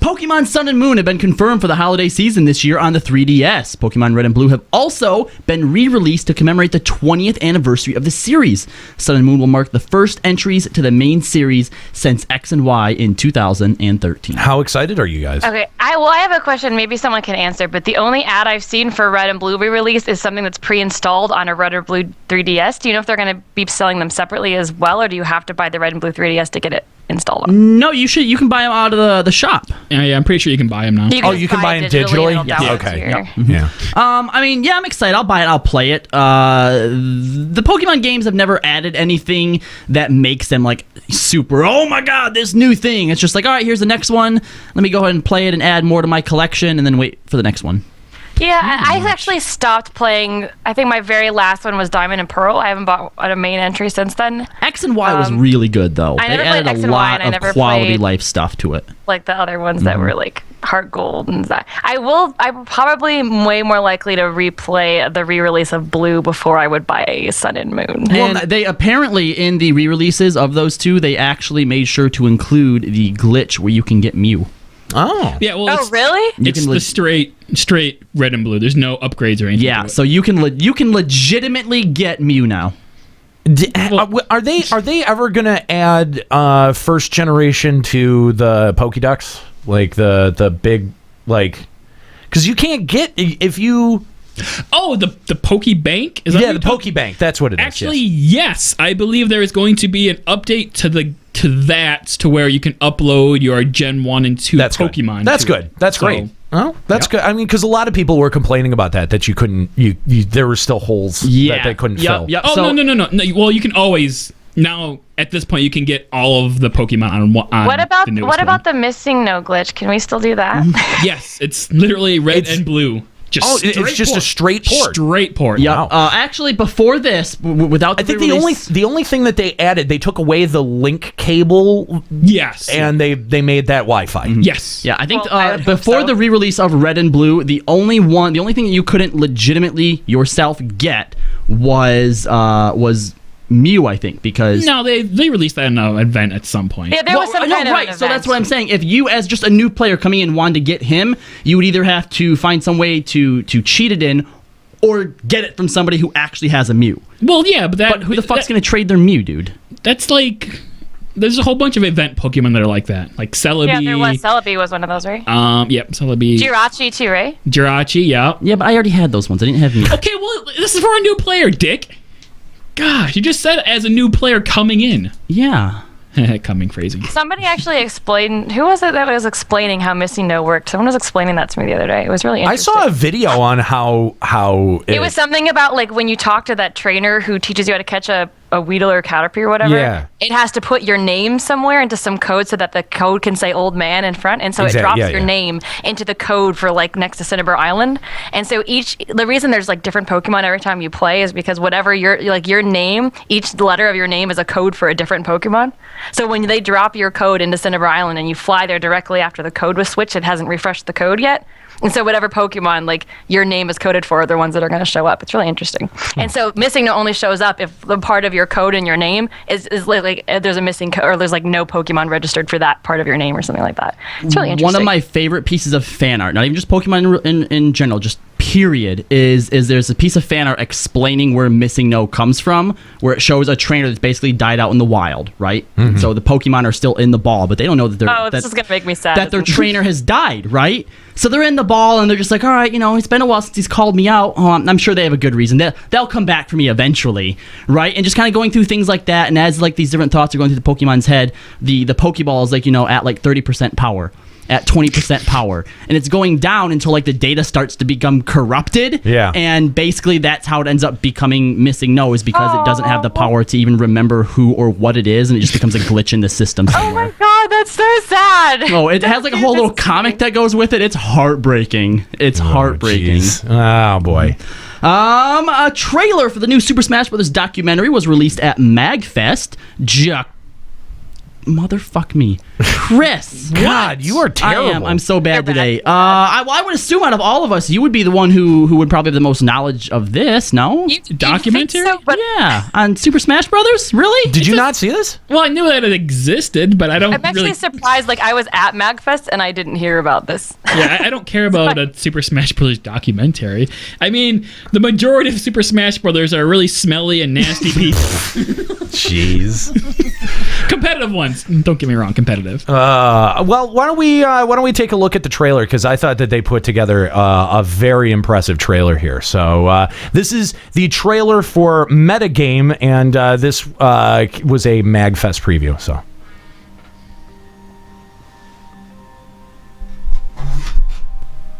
Pokemon Sun and Moon have been confirmed for the holiday season this year on the 3DS. Pokemon Red and Blue have also been re-released to commemorate the 20th anniversary of the series. Sun and Moon will mark the first entries to the main series since X and Y in 2013. How excited are you guys? Okay, I have a question. Maybe someone can answer, but the only ad I've seen for Red and Blue re-release is something that's pre-installed on a Red or Blue 3DS. Do you know if they're going to be selling them separately as well, or do you have to buy the Red and Blue 3DS to get it installed on? No, you can buy them out of the shop. Yeah, I'm pretty sure you can buy them now. You can buy them digitally? Yeah. Okay. Yeah. I'm excited. I'll buy it. I'll play it. The Pokemon games have never added anything that makes them like super, oh my god, this new thing. It's just like, all right, here's the next one. Let me go ahead and play it and add more to my collection and then wait for the next one. Yeah, I actually stopped playing. I think my very last one was Diamond and Pearl. I haven't bought a main entry since then. X and Y was really good, though. I never they played added X a and Y, lot and I of never quality played life stuff to it. like the other ones that were like Heart Gold and that. I'm probably way more likely to replay the re-release of Blue before I would buy Sun and Moon. And they apparently, in the re-releases of those two, they actually made sure to include the glitch where you can get Mew. Oh. Yeah, well, really? It's the straight Red and Blue. There's no upgrades or anything. Yeah, so you can legitimately get Mew now. Are they ever gonna add first generation to the Pokédex, like the big, like, because you can't get if you. Oh, the Pokebank? Is that the Pokebank? That's what it is. Actually, yes. I believe there is going to be an update to where you can upload your Gen 1 and 2 Pokemon. That's good. That's great. Oh, that's good. I mean, because a lot of people were complaining about that you couldn't. There were still holes that they couldn't fill. Yep. Oh, no. Well, you can always now at this point you can get all of the Pokemon on what about the newest about the missing no glitch? Can we still do that? Yes, it's literally Red and Blue. It's just a straight port. Straight port. Yeah. Wow. Actually, before this, without the I think the only thing that they added, they took away the link cable. Yes. And they made that Wi-Fi. Mm-hmm. Yes. Yeah. I think before the re-release of Red and Blue, the only thing that you couldn't legitimately yourself get was Mew, I think, because no, they released that in an event at some point. Yeah, there was some kind of right. So that's what I'm saying. If you, as just a new player coming in, wanted to get him, you would either have to find some way to cheat it in, or get it from somebody who actually has a Mew. Well, yeah, but who the fuck's gonna trade their Mew, dude? That's like. There's a whole bunch of event Pokemon that are like that, like Celebi. Yeah, there was. Celebi was one of those, right? Yep, Celebi. Jirachi too, right? Jirachi, yeah. Yeah, but I already had those ones. I didn't have Mew. Okay, well, this is for a new player, Dick. Gosh, you just said as a new player coming in. Yeah. Coming crazy. Somebody actually explained. Who was it that was explaining how Missing No worked? Someone was explaining that to me the other day. It was really interesting. I saw a video on how it was something about like when you talk to that trainer who teaches you how to catch a Weedle or Caterpie or whatever. Yeah. It has to put your name somewhere into some code so that the code can say old man in front, and so it drops your name into the code for like next to Cinnabar Island. And so the reason there's like different Pokemon every time you play is because whatever your name, each letter of your name is a code for a different Pokemon. So when they drop your code into Cinnabar Island and you fly there directly after the code was switched, it hasn't refreshed the code yet. And so whatever Pokemon like your name is coded for are the ones that are going to show up. It's really interesting. And so Missing No only shows up if the part of your code in your name is like there's a missing code, or there's like no Pokemon registered for that part of your name or something like that. It's really interesting. One of my favorite pieces of fan art, not even just Pokemon in general, just period, is there's a piece of fan art explaining where Missing No comes from, where it shows a trainer that's basically died out in the wild, right? Mm-hmm. So the Pokemon are still in the ball, but they don't know that they're this is gonna make me sad. That their trainer has died, right? So they're in the ball and they're just like, all right, it's been a while since he's called me out. I'm sure they have a good reason. They'll come back for me eventually, right? And just kind of going through things like that, and as like these different thoughts are going through the Pokemon's head, the Pokeball is like at like 30% power, at 20% power, and it's going down until like the data starts to become corrupted. Yeah. And basically that's how it ends up becoming Missing No, is because it doesn't have the power to even remember who or what it is, and it just becomes a glitch in the system somewhere. Oh my god, God, that's so sad. Oh, it has like a whole little comic that goes with it. It's heartbreaking. It's heartbreaking. Oh boy. A trailer for the new Super Smash Bros. Documentary was released at MagFest. Motherfuck me, Chris. God, you are terrible. I'm so bad today. I would assume out of all of us, you would be the one who would probably have the most knowledge of this. No, documentary. So, but yeah, on Super Smash Brothers. Really? Did you not see this? Well, I knew that it existed, but I don't. I'm actually surprised. Like I was at MagFest and I didn't hear about this. Yeah, I don't care about a Super Smash Brothers documentary. I mean, the majority of Super Smash Brothers are really smelly and nasty people. Jeez. Competitive ones. Don't get me wrong, competitive. Well, why don't we take a look at the trailer, because I thought that they put together a very impressive trailer here. So this is the trailer for Metagame, and this was a MagFest preview. So.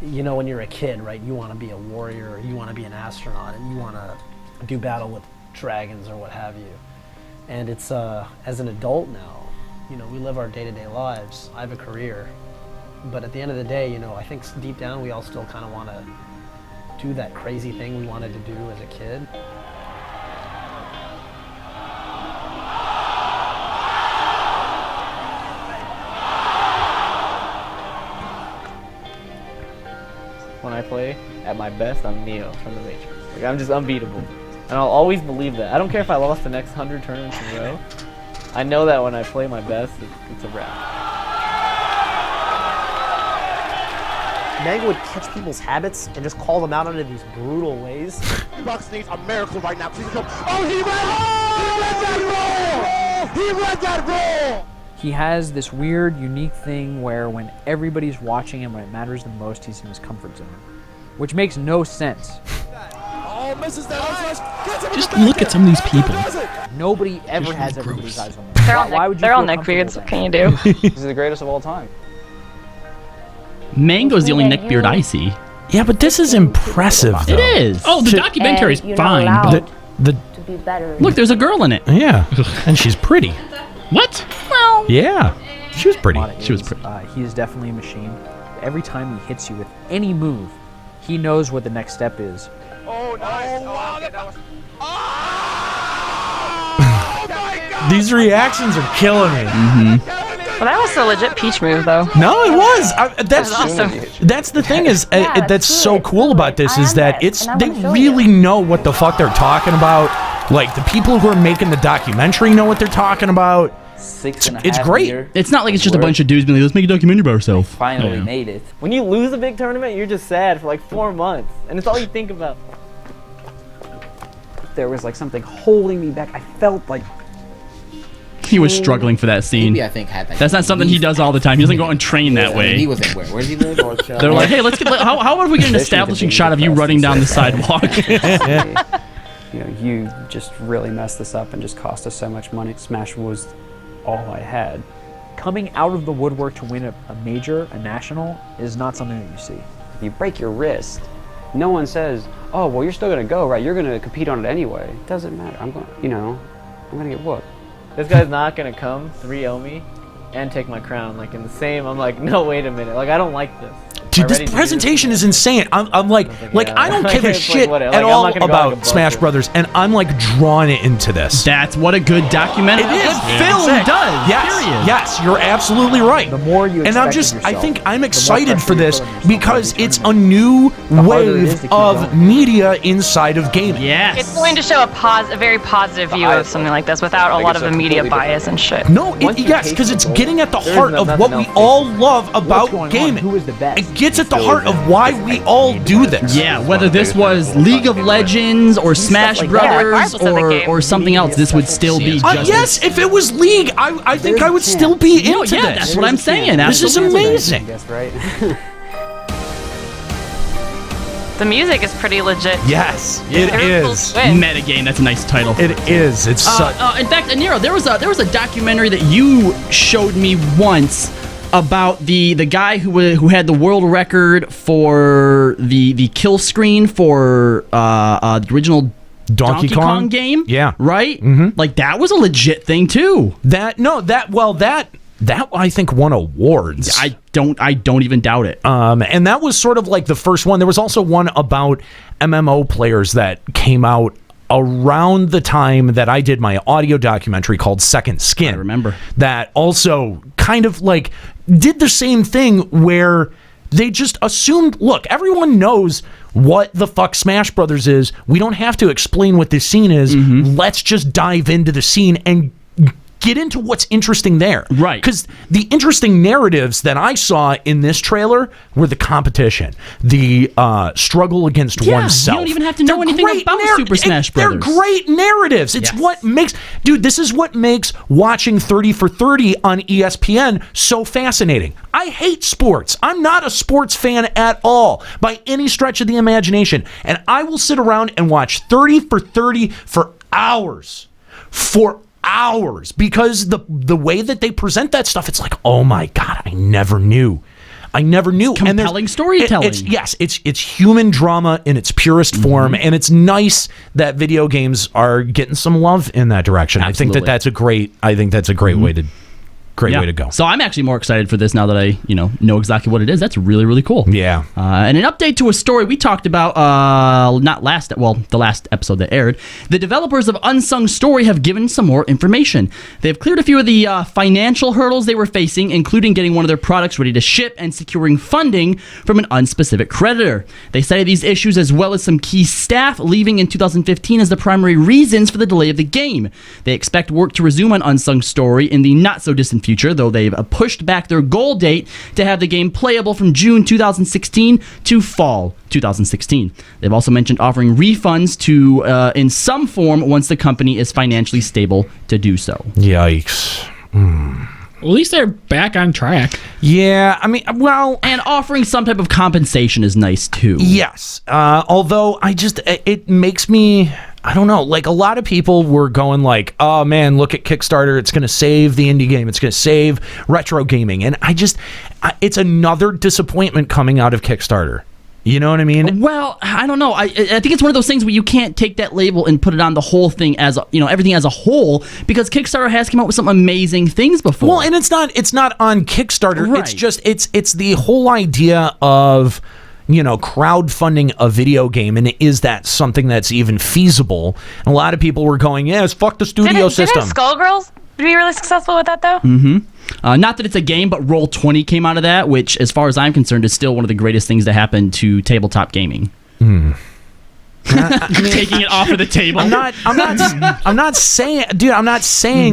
You know, when you're a kid, right, you want to be a warrior, or you want to be an astronaut, and you want to do battle with dragons or what have you. And it's as an adult now, you know, we live our day-to-day lives. I have a career, but at the end of the day, you know, I think deep down we all still kind of want to do that crazy thing we wanted to do as a kid. When I play at my best, I'm Neo from the Matrix. Like, I'm just unbeatable. And I'll always believe that. I don't care if I lost the next 100 tournaments in a row. I know that when I play my best, it's a wrap. Mango would catch people's habits and just call them out under these brutal ways. Bucks needs a miracle right now. Please come. Oh, he read that roll! He has this weird, unique thing where when everybody's watching him, when it matters the most, he's in his comfort zone, which makes no sense. Just look at some of these people. Nobody ever has everybody's eyes on them. They're all neckbeards. What can you do? He's the greatest of all time. Mango's the only neckbeard I see. Yeah, but this is impressive. It is. Oh, the documentary's fine. To be better. Look, there's a girl in it. Yeah, and she's pretty. What? Well. Yeah, she was pretty. She was pretty. He is definitely a machine. Every time he hits you with any move, he knows what the next step is. Oh, nice. Wow, that was... These reactions are killing me. Well, that was a legit Peach move, though. No, it was. That's awesome. That's the thing is that's so cool about this is that they really know what the fuck they're talking about. Like the people who are making the documentary know what they're talking about. It's great. It's not like it's just a bunch of dudes being like, let's make a documentary about ourselves. Finally made it. When you lose a big tournament, you're just sad for like 4 months, and it's all you think about. There was like something holding me back. I felt like he was struggling for that scene. Maybe I think had that. That's not something he does all the time. He doesn't go and train that way. He wasn't where does he live? They're like, hey, let's get. How about we get an establishing shot of you running down the sidewalk? You know, you just really messed this up and just cost us so much money. Smash was all I had. Coming out of the woodwork to win a major, a national, is not something that you see. If you break your wrist, no one says, oh, well, you're still going to go, right? You're going to compete on it anyway. It doesn't matter. I'm going to get whooped. This guy's not going to come 3-0 me and take my crown. Like in the same, I'm like, no, wait a minute. Like, I don't like this. Dude, this presentation is insane. I'm like I don't give a shit at all about Smash Brothers, and I'm like drawn into this. That's what a good documentary, a good film does. Yes, period. yes, you're absolutely right. The more you and I think I'm excited for this because it's a new wave of media inside of gaming. Yes, it's going to show a very positive view of something like this without a lot of the media bias and shit. No, yes, because it's getting at the heart of what we all love about gaming. Who is the best? Gets at the heart of why we all do this. Yeah, whether this was League of Legends or Smash Brothers or something else, this would still be just yes, if it was League, I think I would still be into this. That's what I'm saying. This is amazing. The music is pretty legit. Yes, it is. Metagame, that's a nice title. It is. It's in fact, Nero, there was a documentary that you showed me once about the guy who had the world record for the kill screen for the original Donkey Kong game. Yeah. Right? Mm-hmm. Like that was a legit thing too. That that I think won awards. I don't even doubt it. And that was sort of like the first one. There was also one about MMO players that came out around the time that I did my audio documentary called Second Skin. I remember. That also kind of like did the same thing where they just assumed, look, everyone knows what the fuck Smash Brothers is. We don't have to explain what this scene is. Let's just dive into the scene and get into what's interesting there. Right. Because the interesting narratives that I saw in this trailer were the competition, the struggle against oneself. You don't even have to know anything about Super Smash Brothers. They're great narratives. It's what makes... Dude, this is what makes watching 30 for 30 on ESPN so fascinating. I hate sports. I'm not a sports fan at all by any stretch of the imagination. And I will sit around and watch 30 for 30 for hours. Because the way that they present that stuff, it's like, oh my God, I never knew. Compelling storytelling. It's human drama in its purest form, and it's nice that video games are getting some love in that direction. Absolutely. I think that's a great way to way to go. So I'm actually more excited for this now that I know exactly what it is. That's really, really cool. Yeah. And an update to a story we talked about the last episode that aired. The developers of Unsung Story have given some more information. They've cleared a few of the financial hurdles they were facing, including getting one of their products ready to ship and securing funding from an unspecific creditor. They cited these issues as well as some key staff leaving in 2015 as the primary reasons for the delay of the game. They expect work to resume on Unsung Story in the not-so-distant future, though they've pushed back their goal date to have the game playable from June 2016 to fall 2016. They've also mentioned offering refunds to in some form once the company is financially stable to do so. Yikes. Well, at least they're back on track. Yeah, I mean, well... And offering some type of compensation is nice, too. Yes. Although, it makes me... I don't know, like a lot of people were going like, oh man, look at Kickstarter, it's going to save the indie game, it's going to save retro gaming. And it's another disappointment coming out of Kickstarter. You know what I mean? Well, I don't know. I think it's one of those things where you can't take that label and put it on the whole thing as, everything as a whole, because Kickstarter has come out with some amazing things before. Well, and it's not on Kickstarter. Right. It's just, it's the whole idea of... crowdfunding a video game, and is that something that's even feasible? And a lot of people were going, yes, fuck the studio system. Didn't Skullgirls be really successful with that, though? Not that it's a game, but Roll20 came out of that, which, as far as I'm concerned, is still one of the greatest things to happen to tabletop gaming. Taking it off of the table. I'm not saying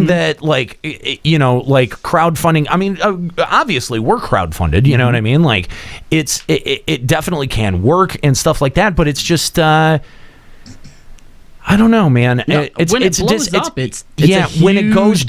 that like crowdfunding. I mean, obviously we're crowdfunded. You know what I mean? Like it definitely can work and stuff like that. But it's just I don't know, man. When it blows up, it's when it goes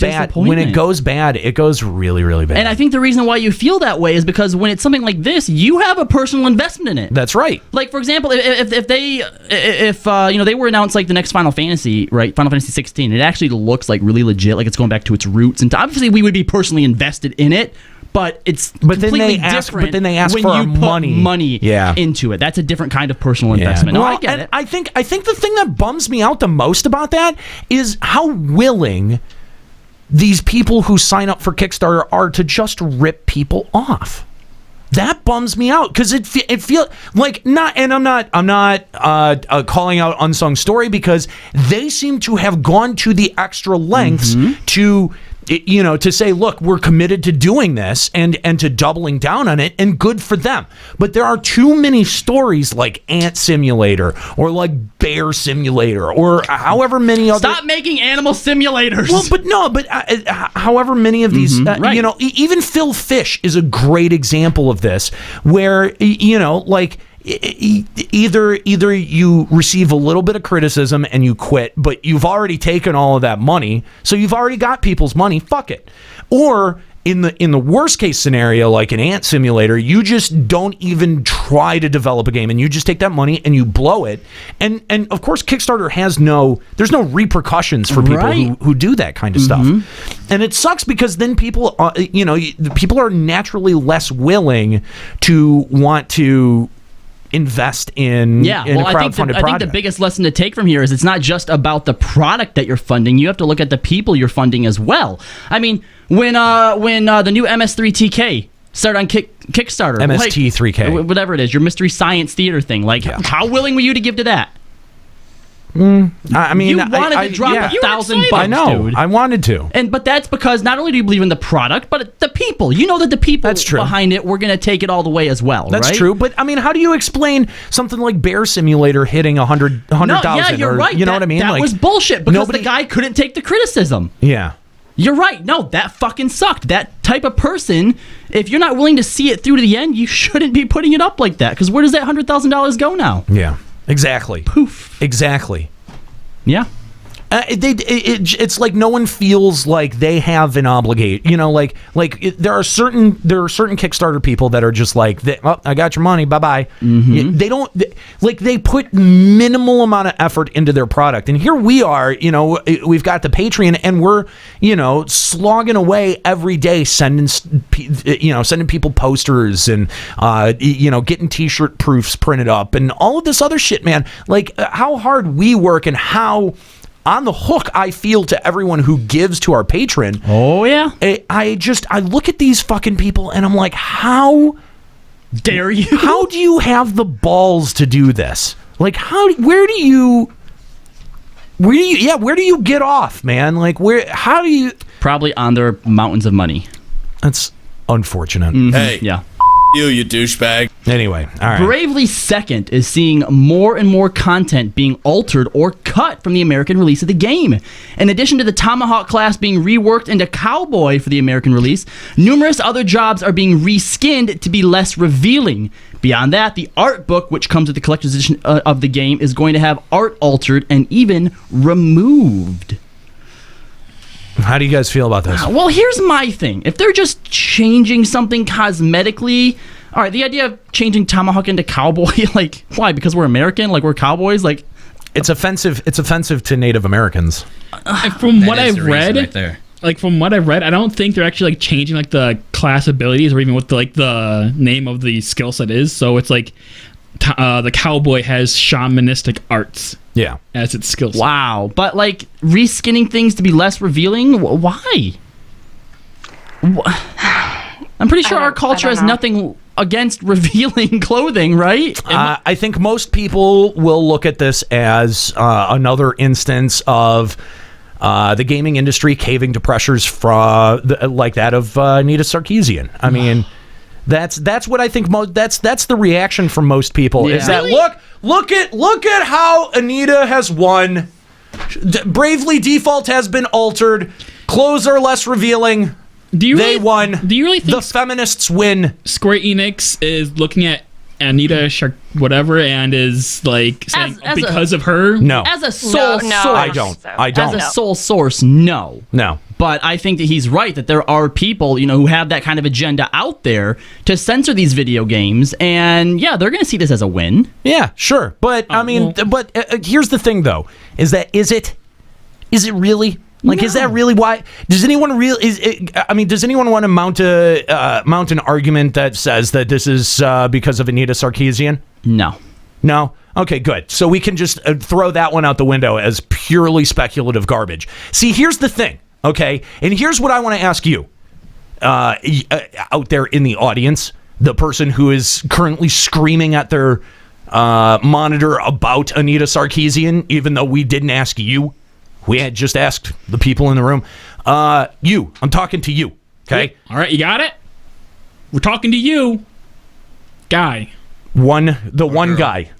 bad, it goes really, really bad. And I think the reason why you feel that way is because when it's something like this, you have a personal investment in it. That's right. Like, for example, if they were announced like the next Final Fantasy, right? Final Fantasy 16, it actually looks like really legit, like it's going back to its roots. And obviously, we would be personally invested in it. But it's completely different. But then they ask when for you put money into it. That's a different kind of personal investment. No, I get it. I think the thing that bums me out the most about that is how willing these people who sign up for Kickstarter are to just rip people off. That bums me out because it feels like not. And I'm not calling out Unsung Story because they seem to have gone to the extra lengths to say, look, we're committed to doing this and to doubling down on it, and good for them. But there are too many stories like Ant Simulator or like Bear Simulator or however many other... Stop making animal simulators! Well, however many of these... right. Even Phil Fish is a great example of this, where, either you receive a little bit of criticism and you quit, but you've already taken all of that money, so you've already got people's money, fuck it. Or in the worst case scenario, like an Ant Simulator, you just don't even try to develop a game and you just take that money and you blow it. And of course Kickstarter there's no repercussions for people who do that kind of stuff. And it sucks because then people people are naturally less willing to want to invest in a crowdfunded I think the biggest lesson to take from here is it's not just about the product that you're funding. You have to look at the people you're funding as well. I mean, when the new MS3TK started on Kickstarter, MST3K, whatever it is, your Mystery Science Theater thing, how willing were you to give to that? I mean, you wanted to drop $1,000 I know. dude. I wanted to. But that's because not only do you believe in the product, but the people. You know that the people behind it were going to take it all the way as well, That's right? true. But, I mean, how do you explain something like Bear Simulator hitting 100,000? No, yeah, you're right. You know what I mean? That was bullshit because the guy couldn't take the criticism. Yeah. You're right. No, that fucking sucked. That type of person, if you're not willing to see it through to the end, you shouldn't be putting it up like that. Because where does that $100,000 go now? Yeah, exactly. Poof. Exactly. Yeah. It's like no one feels like they have an obligation. You know, there are certain Kickstarter people that are just like, I got your money, bye bye. Mm-hmm. They don't they put minimal amount of effort into their product, and here we are. You know, we've got the Patreon, and we're slogging away every day, sending people posters and getting T-shirt proofs printed up and all of this other shit, man. Like how hard we work and how on the hook I feel to everyone who gives to our Patreon. Oh yeah. I look at these fucking people and I'm like, how dare you? How do you have the balls to do this? Like where do you get off, man? Like how do you? Probably on their mountains of money. That's unfortunate. Mm-hmm. Hey. Yeah. You douchebag. Anyway, all right. Bravely Second is seeing more and more content being altered or cut from the American release of the game. In addition to the Tomahawk class being reworked into Cowboy for the American release, numerous other jobs are being reskinned to be less revealing. Beyond that, the art book, which comes with the collector's edition of the game, is going to have art altered and even removed. How do you guys feel about this? Well, here's my thing. If they're just changing something cosmetically, all right, the idea of changing Tomahawk into Cowboy, like, why? Because we're American? Like, we're cowboys? Like, it's offensive. It's offensive to Native Americans. From what I've read, I don't think they're actually like changing like the class abilities or even what the name of the skill set is. So it's like the Cowboy has shamanistic arts. Yeah, as its skill set. Wow, but like reskinning things to be less revealing, why? I'm pretty sure our culture has nothing against revealing clothing, right? I think most people will look at this as another instance of the gaming industry caving to pressures like that of Anita Sarkeesian. I mean, that's what I think. That's the reaction from most people. Yeah. Is that look at how Anita has won. Bravely Default has been altered. Clothes are less revealing. They won. Do you really think the feminists win? Square Enix is looking at Anita whatever and is like saying because of her? No. As a sole source, I don't. As a sole source, no. But I think that he's right that there are people, who have that kind of agenda out there to censor these video games, and yeah, they're going to see this as a win. Yeah, sure, but here's the thing, though: is it really? Like, is that really why? Does anyone does anyone want to mount an argument that says that this is because of Anita Sarkeesian? No. Okay, good. So we can just throw that one out the window as purely speculative garbage. See, here's the thing, okay? And here's what I want to ask you out there in the audience, the person who is currently screaming at their monitor about Anita Sarkeesian, even though we didn't ask you. We had just asked the people in the room. I'm talking to you, okay? All right, you got it? We're talking to you. Guy. The one guy.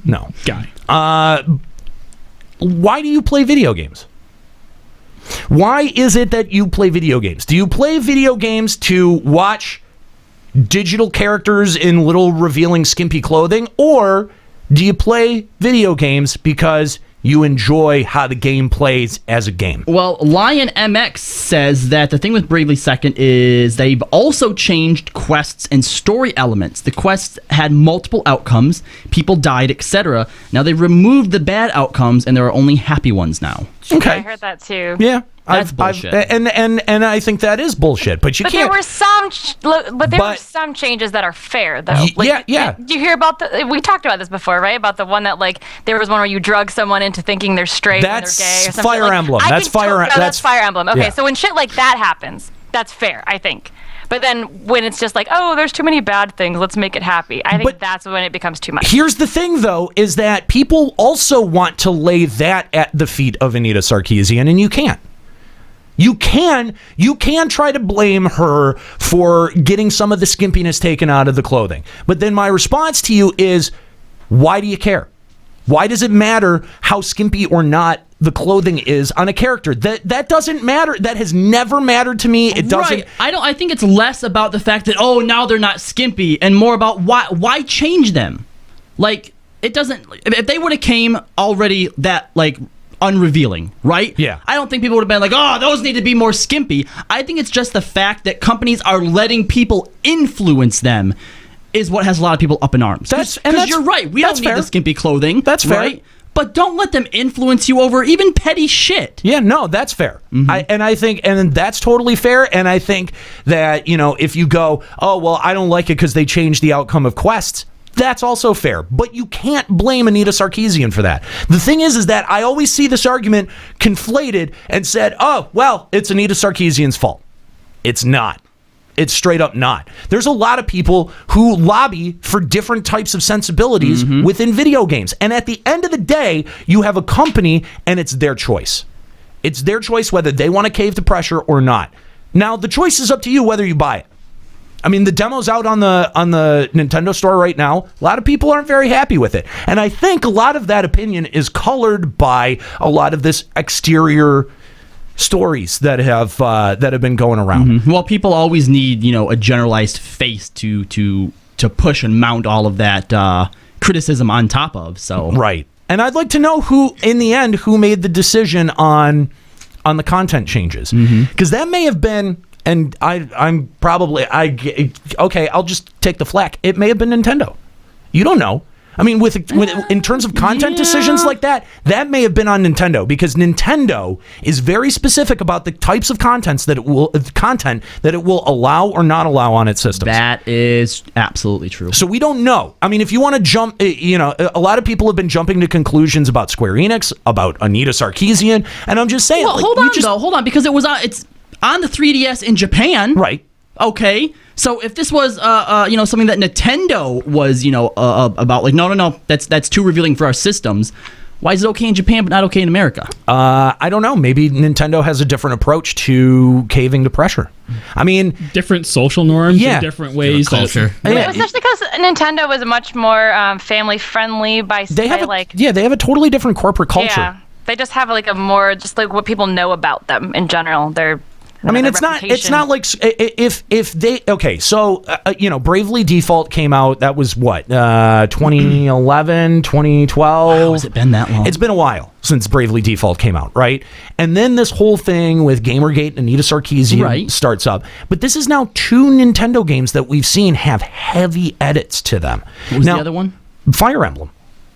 No. Guy. Why do you play video games? Why is it that you play video games? Do you play video games to watch digital characters in little revealing skimpy clothing? Or do you play video games because you enjoy how the game plays as a game? Well, Lion MX says that the thing with Bravely Second is they've also changed quests and story elements. The quests had multiple outcomes, people died, etc. Now they've removed the bad outcomes and there are only happy ones now. Okay. I heard that too. Yeah. That's bullshit. And I think that is bullshit. But you But can't. there were some changes that are fair, though. Yeah. Do you hear about we talked about this before, right? About the one that there was one where you drug someone into thinking they're straight and they're gay or something. Fire Emblem. That's Fire Emblem. That's Fire Emblem. Okay, yeah. so when shit like that happens, that's fair, I think. But then when it's just there's too many bad things, let's make it happy. I think that's when it becomes too much. Here's the thing, though, is that people also want to lay that at the feet of Anita Sarkeesian, and you can't. You can try to blame her for getting some of the skimpiness taken out of the clothing. But then my response to you is, why do you care? Why does it matter how skimpy or not the clothing is on a character? That doesn't matter. That has never mattered to me. It doesn't. Right. I think it's less about the fact that now they're not skimpy and more about why change them. It doesn't. If they would have came already that unrevealing, right? Yeah. I don't think people would have been those need to be more skimpy. I think it's just the fact that companies are letting people influence them is what has a lot of people up in arms. Because you're right. We don't need the skimpy clothing. That's fair. Right? But don't let them influence you over even petty shit. Yeah, no, that's fair. Mm-hmm. I think that's totally fair. And I think that, if you go, oh, well, I don't like it because they changed the outcome of quests, that's also fair. But you can't blame Anita Sarkeesian for that. The thing is that I always see this argument conflated and said, oh, well, it's Anita Sarkeesian's fault. It's not. It's straight up not. There's a lot of people who lobby for different types of sensibilities within video games. And at the end of the day, you have a company and it's their choice. It's their choice whether they want to cave to pressure or not. Now, the choice is up to you whether you buy it. I mean, the demo's out on the Nintendo store right now. A lot of people aren't very happy with it. And I think a lot of that opinion is colored by a lot of this exterior stories that have been going around. Well, people always need a generalized face to push and mount all of that criticism on top of. So right, and I'd like to know who made the decision on the content changes, because that may have been, and I'll just take the flack. It may have been Nintendo. You don't know. I mean, in terms of content decisions like that may have been on Nintendo, because Nintendo is very specific about the types of content that it will allow or not allow on its systems. That is absolutely true. So we don't know. I mean, if you want to jump, a lot of people have been jumping to conclusions about Square Enix, about Anita Sarkeesian, and I'm just saying. Well, hold on, because it's on the 3DS in Japan, right? Okay. So if this was, something that Nintendo was, about, no, that's too revealing for our systems. Why is it okay in Japan but not okay in America? I don't know. Maybe Nintendo has a different approach to caving to pressure. I mean, different social norms, and different ways. Culture. Especially because Nintendo was much more family friendly they have a totally different corporate culture. Yeah, they just have a more just what people know about them in general. It's not like if they so Bravely Default came out, that was what 2011, 2012. Wow, has it been that long? It's been a while since Bravely Default came out, right? And then this whole thing with Gamergate and Anita Sarkeesian starts up. But this is now 2 Nintendo games that we've seen have heavy edits to them. What was the other one? Fire Emblem.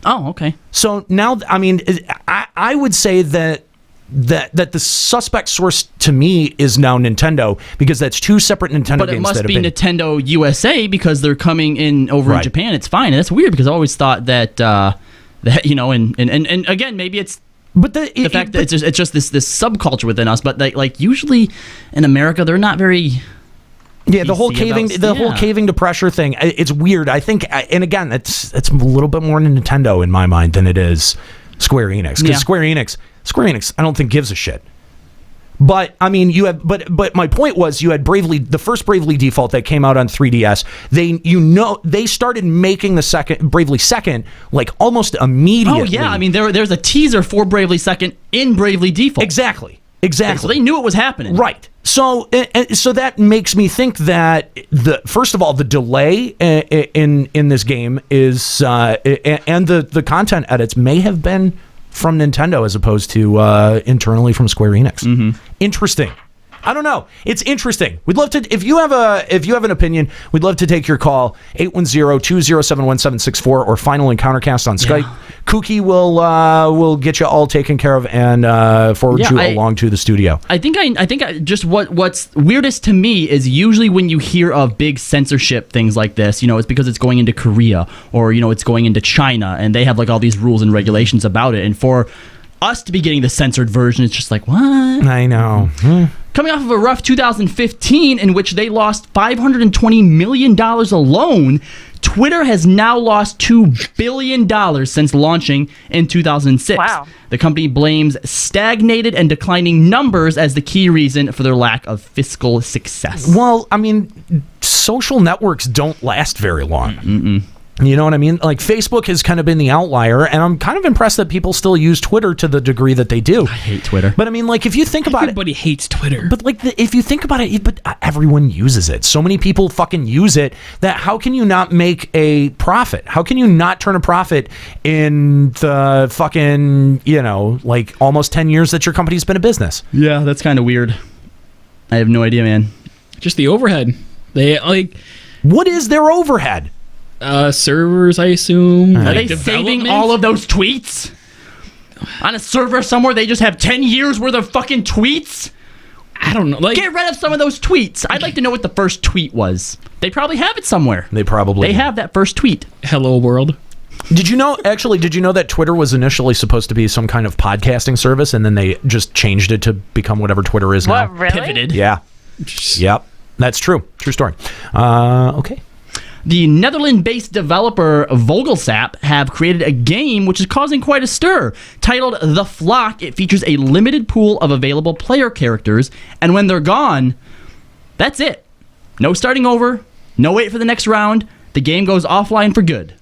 Oh, okay. So now, I mean, I would say that the suspect source to me is now Nintendo, because that's 2 separate Nintendo games. But it must be Nintendo USA because they're coming in over in Japan. It's fine. And that's weird because I always thought that and again, maybe it's the fact that it's just this subculture within us. But usually in America, they're not very. Yeah, the whole caving to pressure thing. It's weird. I think, and again, it's a little bit more Nintendo in my mind than it is Square Enix, because Square Enix, I don't think gives a shit. But I mean, but my point was, you had the first Bravely Default that came out on 3DS. They started making the second Bravely Second almost immediately. Oh yeah, I mean there's a teaser for Bravely Second in Bravely Default. Exactly. So they knew it was happening. Right. So that makes me think that first of all, the delay in this game is and the content edits may have been from Nintendo as opposed to internally from Square Enix. Interesting. I don't know. It's interesting. We'd love to, if you have an opinion, we'd love to take your call, 810-207-1764 or Final Encountercast on Skype. Kooky will get you all taken care of and forward you along to the studio. I think just what's weirdest to me is usually when you hear of big censorship things like this, it's because it's going into Korea or, it's going into China and they have like all these rules and regulations about it. And for us to be getting the censored version, it's just like, what? I know. Coming off of a rough 2015 in which they lost $520 million alone, Twitter has now lost $2 billion since launching in 2006. Wow. The company blames stagnated and declining numbers as the key reason for their lack of fiscal success. Well, I mean, social networks don't last very long. You know what I mean? Like, Facebook has kind of been the outlier, and I'm kind of impressed that people still use Twitter to the degree that they do. I hate Twitter. But I mean, like, if you think about Everybody hates Twitter. But like, if you think about it, but everyone uses it. So many people fucking use it that how can you not make a profit? How can you not turn a profit in the fucking, like almost 10 years that your company's been a business? Yeah, that's kind of weird. I have no idea, man. Just the overhead. What is their overhead? Servers, I assume. Are they saving all of those tweets? On a server somewhere, they just have 10 years worth of fucking tweets? I don't know. Get rid of some of those tweets. I'd like to know what the first tweet was. They probably have it somewhere. They have that first tweet. Hello, world. Did you know that Twitter was initially supposed to be some kind of podcasting service, and then they just changed it to become whatever Twitter is now? What, really? Pivoted. Yeah. Yep. That's true. True story. Okay. The Netherlands-based developer Vogelsap have created a game which is causing quite a stir. Titled The Flock, it features a limited pool of available player characters, and when they're gone, that's it. No starting over, no wait for the next round. The game goes offline for good.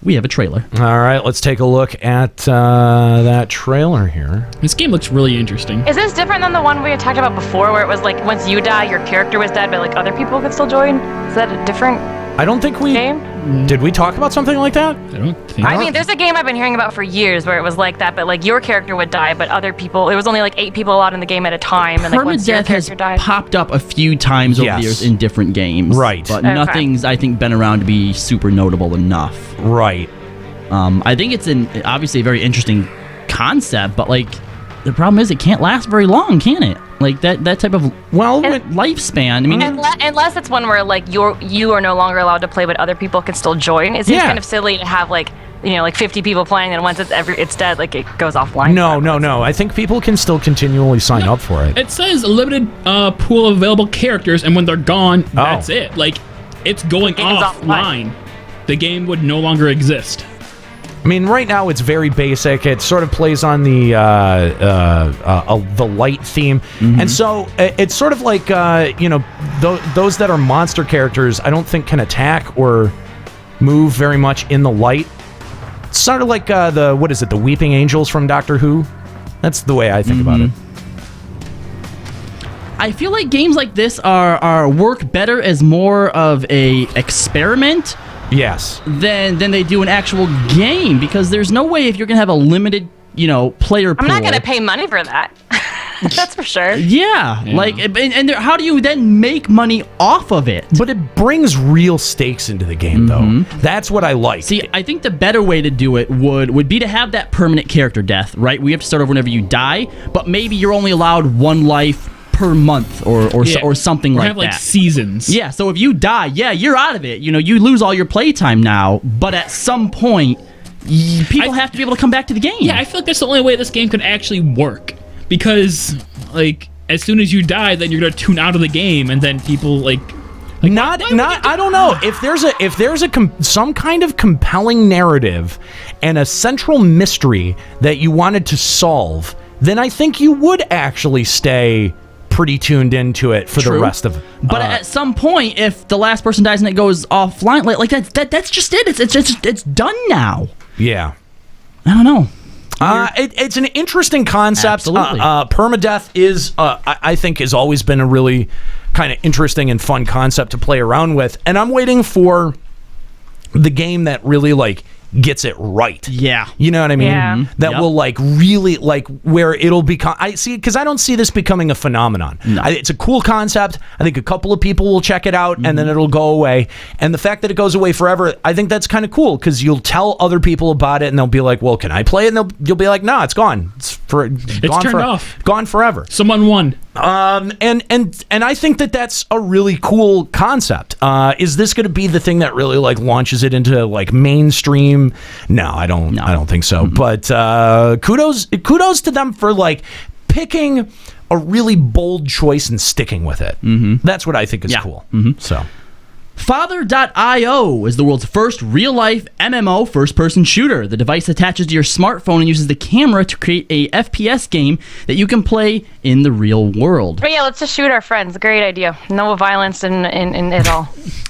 We have a trailer. All right, let's take a look at that trailer here. This game looks really interesting. Is this different than the one we had talked about before, where it was like once you die, your character was dead, but like other people could still join? Is that a different? I don't think we game? Did we talk about something like that? I don't think. I mean, there's a game I've been hearing about for years where it was like that, but like your character would die, but other people. It was only like 8 people allowed in the game at a time, and like once your Permadeath has character died. popped up a few times over the years in different games, Right. But Okay. nothing's, I think, been around to be super notable enough. Right. I think it's obviously a very interesting concept, but like the problem is it can't last very long, can it? Like that type of lifespan. I mean, Unless it's one where like you are no longer allowed to play, but other people can still join. It seems kind of silly to have like 50 people playing, and once it's dead, like it goes offline. No. I think people can still continually sign up for it. It says a limited pool of available characters, and when they're gone, that's it. Like, it's going offline. The game would no longer exist. I mean, right now it's very basic. It sort of plays on the light theme, and so it's sort of like those that are monster characters. I don't think can attack or move very much in the light. It's sort of like the Weeping Angels from Doctor Who. That's the way I think about it. I feel like games like this are work better as more of a experiment. Yes. Than they do an actual game, because there's no way if you're gonna have a limited, player pool. I'm not gonna pay money for that. That's for sure. Yeah. Like, and how do you then make money off of it? But it brings real stakes into the game, though. That's what I like. See, I think the better way to do it would be to have that permanent character death, right? We have to start over whenever you die, but maybe you're only allowed one life per month or something like that. Have like seasons. Yeah, so if you die, you're out of it. You lose all your playtime now, but at some point, people have to be able to come back to the game. Yeah, I feel like that's the only way this game could actually work. Because, like, as soon as you die, then you're going to tune out of the game, and then people, I don't know. If there's some kind of compelling narrative and a central mystery that you wanted to solve, then I think you would actually stay pretty tuned into it for the rest of. But at some point, if the last person dies and it goes offline, like that's just it. It's done now. Yeah, I don't know. It's an interesting concept. Absolutely. Permadeath is, I think, has always been a really kind of interesting and fun concept to play around with, and I'm waiting for the game that really gets it right. Yeah. You know what I mean? Yeah. That Yep. will like really like where it'll become. I see, because I don't see this becoming a phenomenon. No. It's a cool concept. I think a couple of people will check it out and then it'll go away. And the fact that it goes away forever, I think that's kind of cool, because you'll tell other people about it and they'll be like, well, can I play it? And you'll be like, no, it's gone. It's gone turned off. Gone forever. Someone won. And I think that that's a really cool concept. Is this going to be the thing that really like launches it into like mainstream? No, I don't think so. But kudos to them for like picking a really bold choice and sticking with it. That's what I think is cool. So. Father.io is the world's first real-life MMO first-person shooter. The device attaches to your smartphone and uses the camera to create a FPS game that you can play in the real world. But yeah, let's just shoot our friends. Great idea. No violence in it all.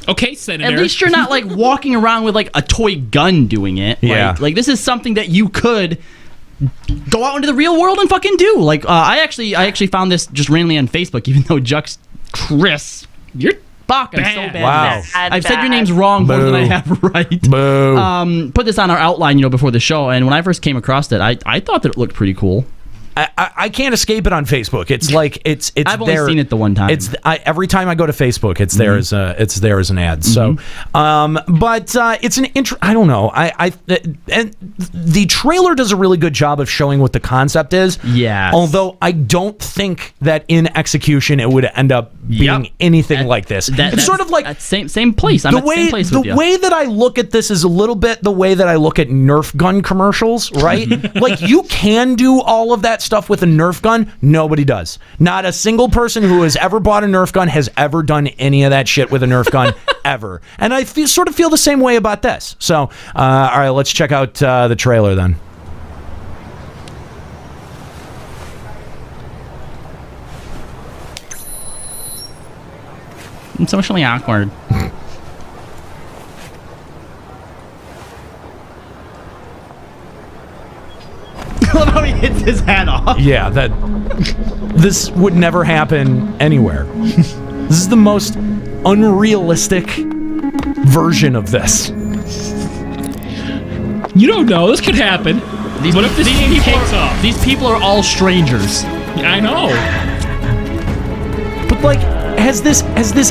Okay, Senator. At least you're not like walking around with like a toy gun doing it. Yeah. Like this is something that you could go out into the real world and fucking do. Like I actually found this just randomly on Facebook, even though Chris, you're fuck, I'm so bad. Wow. I've said your names wrong more than I have right. Boo. Put this on our outline, before the show, and when I first came across it, I thought that it looked pretty cool. I can't escape it on Facebook. It's like it's I've only there. seen it the one time. Every time I go to Facebook, it's there as an ad. So, but it's an I don't know. And the trailer does a really good job of showing what the concept is. Yes. Although I don't think that in execution it would end up being anything like this. It's sort of like same place. I'm at the same place with you. The way that I look at this is a little bit the way that I look at Nerf gun commercials, right? Like you can do all of that stuff with a Nerf gun. Nobody does. Not a single person who has ever bought a Nerf gun has ever done any of that shit with a Nerf gun ever. And I sort of feel the same way about this. So, all right, let's check out the trailer then. It's socially awkward. I love how he hits his hat off. Yeah, this would never happen anywhere. This is the most unrealistic version of this. You don't know. This could happen. What if this game takes off? These people are all strangers. I know. But like, has this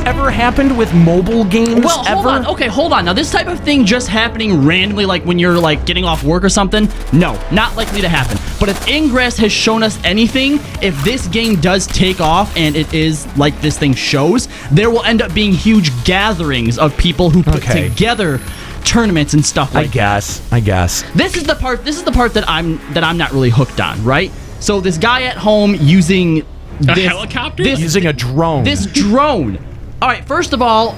ever happened with mobile games? Well, hold on. Okay, hold on. Now, this type of thing just happening randomly, like when you're like getting off work or something, no, not likely to happen. But if Ingress has shown us anything, if this game does take off and it is like this thing shows, there will end up being huge gatherings of people who put together tournaments and stuff like that. I guess. This is the part that I'm not really hooked on, right? So this guy at home using a helicopter? Using a drone. This drone. All right, first of all,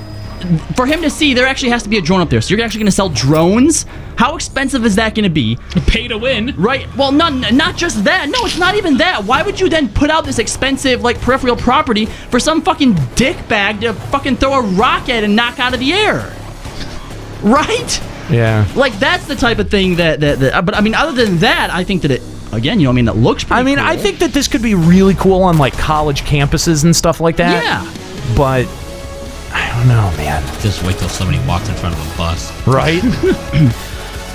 for him to see, there actually has to be a drone up there. So you're actually going to sell drones? How expensive is that going to be? Pay to win. Right. Well, not just that. No, it's not even that. Why would you then put out this expensive, like, peripheral property for some fucking dickbag to fucking throw a rock at and knock out of the air? Right? Yeah. Like, that's the type of thing that but I mean, other than that, I think that it, again, it looks pretty cool. I think that this could be really cool on like college campuses and stuff like that. Yeah. But I don't know, man. Just wait till somebody walks in front of a bus. Right?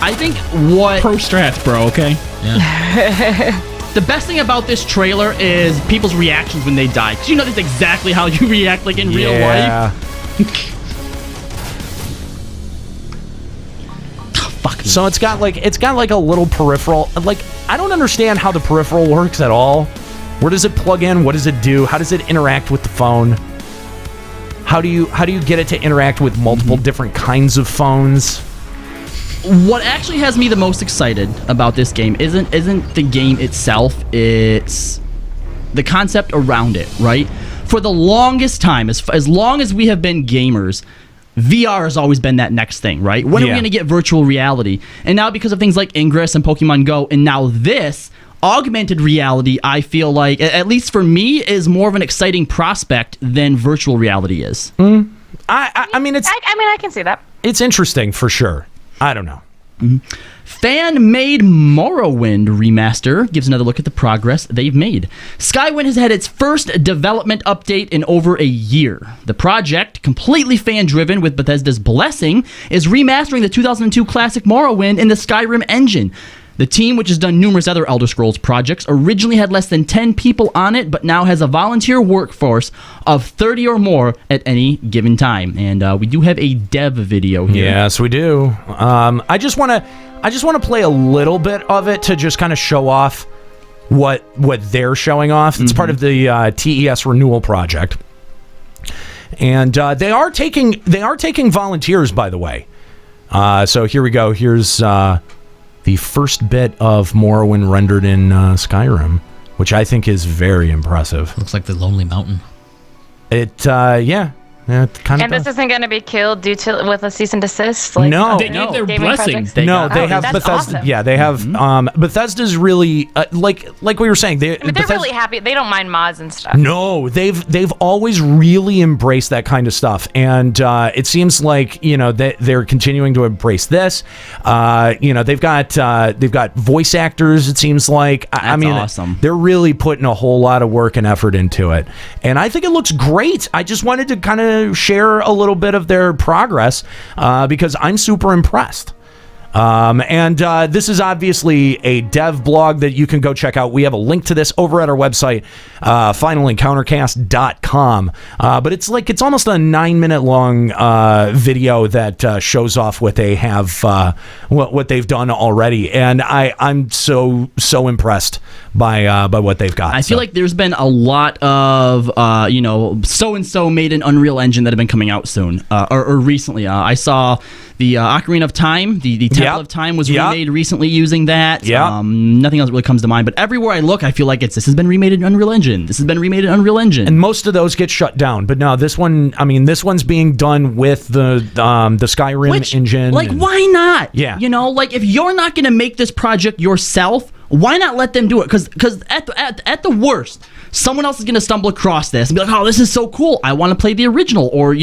I think what pro strats, bro, okay? Yeah. The best thing about this trailer is people's reactions when they die. Because that's exactly how you react like in real life. So it's got like a little peripheral. Like, I don't understand how the peripheral works at all. Where does it plug in? What does it do? How does it interact with the phone? How do you get it to interact with multiple different kinds of phones? What actually has me the most excited about this game isn't the game itself, it's the concept around it, right? For the longest time, as long as we have been gamers, VR has always been that next thing, right? When are we going to get virtual reality? And now because of things like Ingress and Pokemon Go, and now this, augmented reality, I feel like, at least for me, is more of an exciting prospect than virtual reality is. I mean, I can see that. It's interesting for sure. I don't know. Fan-made Morrowind remaster gives another look at the progress they've made. Skywind has had its first development update in over a year. The project, completely fan-driven with Bethesda's blessing, is remastering the 2002 classic Morrowind in the Skyrim engine. The team, which has done numerous other Elder Scrolls projects, originally had less than 10 people on it, but now has a volunteer workforce of 30 or more at any given time. And we do have a dev video here. Yes, we do. I just want to play a little bit of it to just kind of show off what they're showing off. It's part of the TES renewal project, and they are taking volunteers, by the way. So here we go. Here's the first bit of Morrowind rendered in Skyrim, which I think is very impressive. Looks like the Lonely Mountain. It, yeah, it kind of. And this isn't going to be killed with a cease and desist. No, they gave their blessing. They have Bethesda. Awesome. Yeah, they have. Bethesda's really like we were saying. They're really happy. They don't mind mods and stuff. No, they've always really embraced that kind of stuff, and it seems like they're continuing to embrace this. They've got voice actors. It seems like awesome. They're really putting a whole lot of work and effort into it, and I think it looks great. I just wanted to kind of share a little bit of their progress because I'm super impressed. And this is obviously a dev blog that you can go check out. We have a link to this over at our website, finalencountercast.com. But it's almost a 9-minute long video that shows off what they have, what they've done already. And I'm so impressed by what they've got. I feel like there's been a lot of so-and-so made an Unreal Engine that have been coming out soon or recently. I saw the Ocarina of Time, the Temple of Time was remade recently using that. Nothing else really comes to mind, but everywhere I look, I feel like this has been remade in Unreal Engine. This has been remade in Unreal Engine. And most of those get shut down. But no, this one's being done with the Skyrim engine. Why not? Yeah. If you're not going to make this project yourself, why not let them do it? Because at the worst, someone else is going to stumble across this and be like, oh, this is so cool. I want to play the original, or,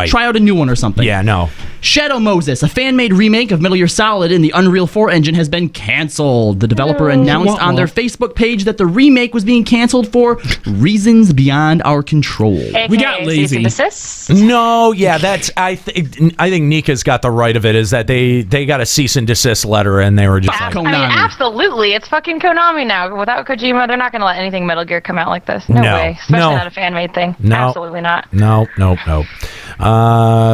try out a new one or something. Yeah, no. Shadow Moses, a fan-made remake of Metal Gear Solid in the Unreal 4 engine, has been canceled. The developer announced on their Facebook page that the remake was being canceled for reasons beyond our control. We got lazy. No, yeah, I think Nika's got the right of it, is that they got a cease and desist letter and they were just like, absolutely. It's fucking Konami now. Without Kojima, they're not going to let anything Metal Gear come out like this. No way. Especially not a fan-made thing. No. Absolutely not. No.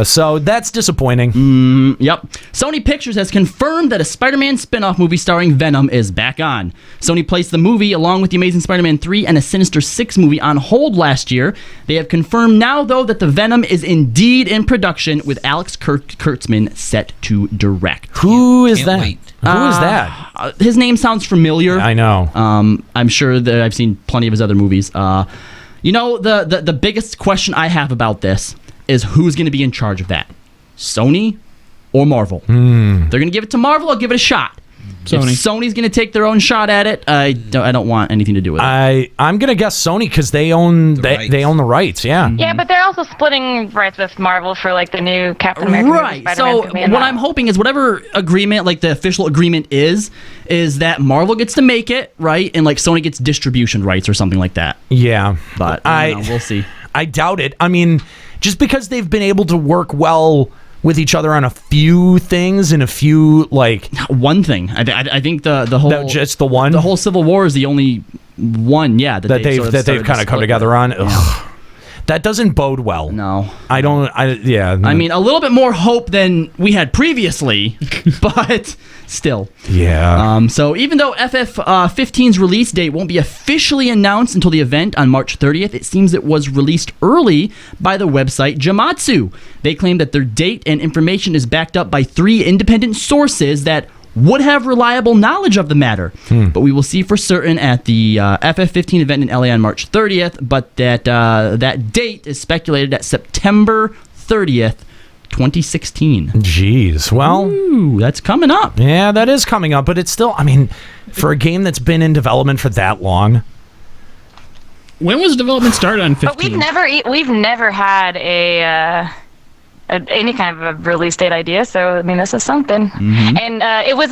So that's disappointing. Yep. Sony Pictures has confirmed that a Spider-Man spin-off movie starring Venom is back on. Sony placed the movie, along with the Amazing Spider-Man 3 and a Sinister 6 movie, on hold last year. They have confirmed now, though, that the Venom is indeed in production, with Alex Kurtzman set to direct. Who is that? Who is that? His name sounds familiar. I know. I'm sure that I've seen plenty of his other movies. The biggest question I have about this is who's going to be in charge of that? Sony or Marvel? They're going to give it to Marvel. I'll give it a shot. Sony. If Sony's going to take their own shot at it, I don't want anything to do with it. I'm going to guess Sony because they own they own the rights. Yeah. Yeah, but they're also splitting rights with Marvel for the new Captain America movie, Spider-Man so movie and what I'm hoping is whatever agreement, the official agreement is that Marvel gets to make it, right, and Sony gets distribution rights or something like that. Yeah, but we'll see. I doubt it. I mean, just because they've been able to work well with each other on a few things and a few one thing. I think the whole just the one. The whole Civil War is the only one. Yeah, that they've kind of come together on. Yeah. That doesn't bode well. No, I don't. I mean, a little bit more hope than we had previously, but still. Yeah. So even though FF15's release date won't be officially announced until the event on March 30th, it seems it was released early by the website Jamatsu. They claim that their date and information is backed up by 3 independent sources that would have reliable knowledge of the matter. But we will see for certain at the FF15 event in LA on March 30th, but that date is speculated at September 30th, 2016. Jeez. Well, ooh, that's coming up. Yeah, that is coming up, but it's still, I mean, for a game that's been in development for that long. When was development started on 15? But we've never had a any kind of a release date idea. So I mean, this is something. Mm-hmm. And it was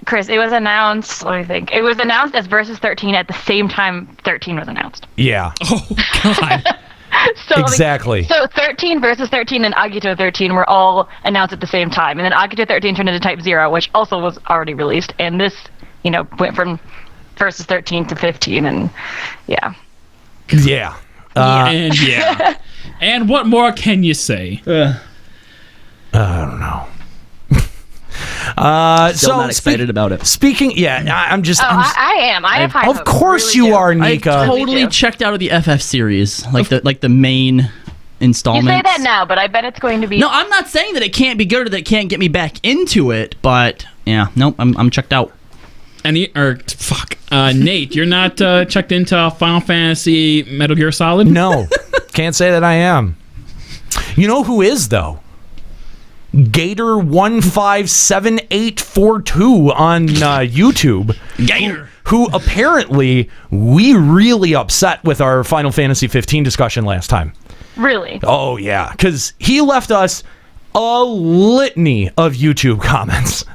Chris, it was announced. What do you think? It was announced as Versus 13 at the same time 13 was announced. Yeah. Oh God. So, exactly. So 13 Versus 13 and Agito 13 were all announced at the same time, and then Agito 13 turned into Type 0, which also was already released, and this, went from Versus 13 to 15, and yeah. Yeah. And yeah. And what more can you say? I don't know. Still not excited about it. Speaking, I'm just. I am. I have high Of hopes. course Really you do. are, Nika. I totally checked out of the FF series, like the main installments. You say that now, but I bet it's going to be. No, I'm not saying that it can't be good or that it can't get me back into it, but yeah, nope, I'm checked out. Nate, you're not checked into Final Fantasy Metal Gear Solid? No, can't say that I am. You know who is though? Gator157842 on YouTube. Gator. Who apparently we really upset with our Final Fantasy 15 discussion last time. Really? Oh yeah, because he left us a litany of YouTube comments.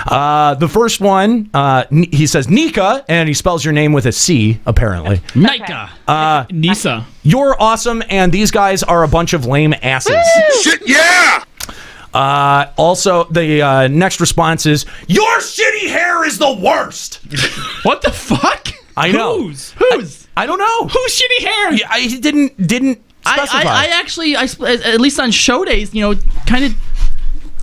The first one, he says Nika, and he spells your name with a C, apparently. Nika. Nisa. You're awesome, and these guys are a bunch of lame asses. Shit, yeah! Also, the next response is, your shitty hair is the worst! What the fuck? I know. Whose? I don't know. Whose shitty hair? He didn't specify. I actually, at least on show days, kind of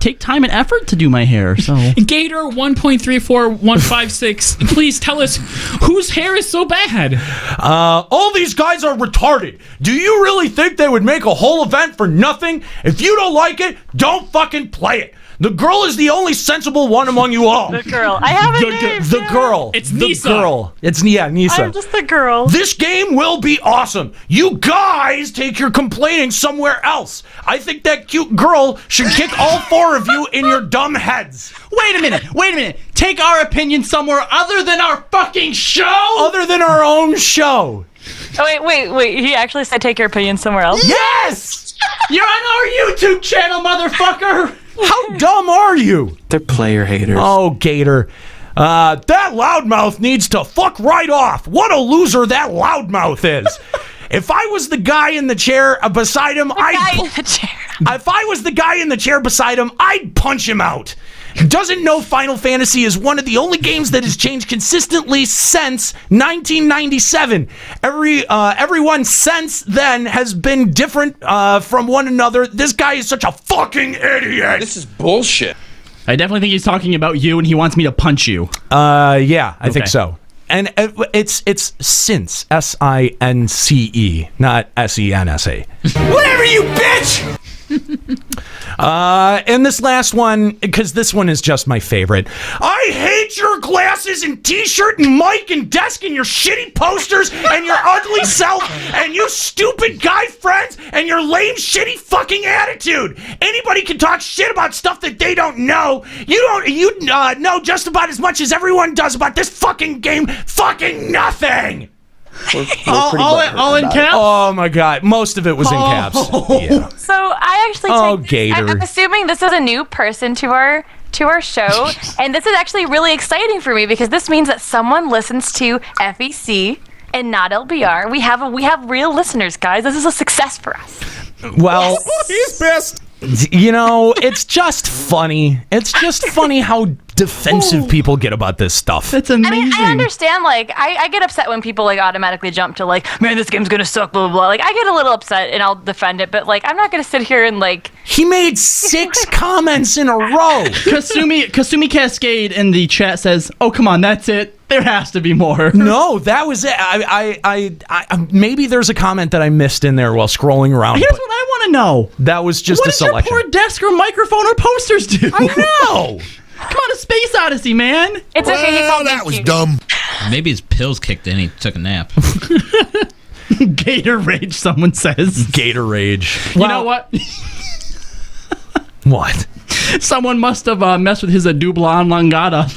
take time and effort to do my hair. So Gator 1.34156, please tell us whose hair is so bad. All these guys are retarded. Do you really think they would make a whole event for nothing? If you don't like it, don't fucking play it. The girl is the only sensible one among you all. The girl. I have a name. The girl. It's the Nisa. girl. It's Nisa. I'm just the girl. This game will be awesome. You guys take your complaining somewhere else. I think that cute girl should kick all four of you in your dumb heads. Wait a minute. Take our opinion somewhere other than our fucking show? Other than our own show. Oh, wait. He actually said take your opinion somewhere else? Yes! You're on our YouTube channel, motherfucker! How dumb are you? They're player haters. Oh, Gator. That loudmouth needs to fuck right off. What a loser that loudmouth is. If I was the guy in the chair beside him, If I was the guy in the chair beside him, I'd punch him out. Doesn't know Final Fantasy is one of the only games that has changed consistently since 1997. Everyone since then has been different from one another. This guy is such a fucking idiot. This is bullshit. I definitely think he's talking about you, and he wants me to punch you. Yeah, I think so. And it's since SINCE, not SENSA. Whatever, you bitch! And this last one, because this one is just my favorite. I hate your glasses and t-shirt and mic and desk and your shitty posters and your ugly self and you stupid guy friends and your lame shitty fucking attitude. Anybody can talk shit about stuff that they don't know. You know just about as much as everyone does about this fucking game. Fucking nothing. All in caps? Oh my god, most of it was in caps. Yeah. So I actually Gator. I'm assuming this is a new person to our show, and this is actually really exciting for me because this means that someone listens to FEC and not LBR. We have real listeners, guys. This is a success for us. Well, he's pissed. It's just funny. It's just funny how defensive people get about this stuff. That's amazing. I mean, I understand, I get upset when people, automatically jump to, man, this game's gonna suck, blah, blah, blah. I get a little upset, and I'll defend it, but, I'm not gonna sit here and, He made 6 comments in a row! Kasumi Cascade in the chat says, oh, come on, that's it. There has to be more. No, that was it. I maybe there's a comment that I missed in there while scrolling around. Here's what I want to know. That was just what a selection. What does your poor desk or microphone or posters do? I know! Come on, a Space Odyssey, man. It's okay, he called that was dumb. Maybe his pills kicked in. He took a nap. Gator Rage, someone says. Gator Rage. You know what? What? Someone must have messed with his Dubla Langata.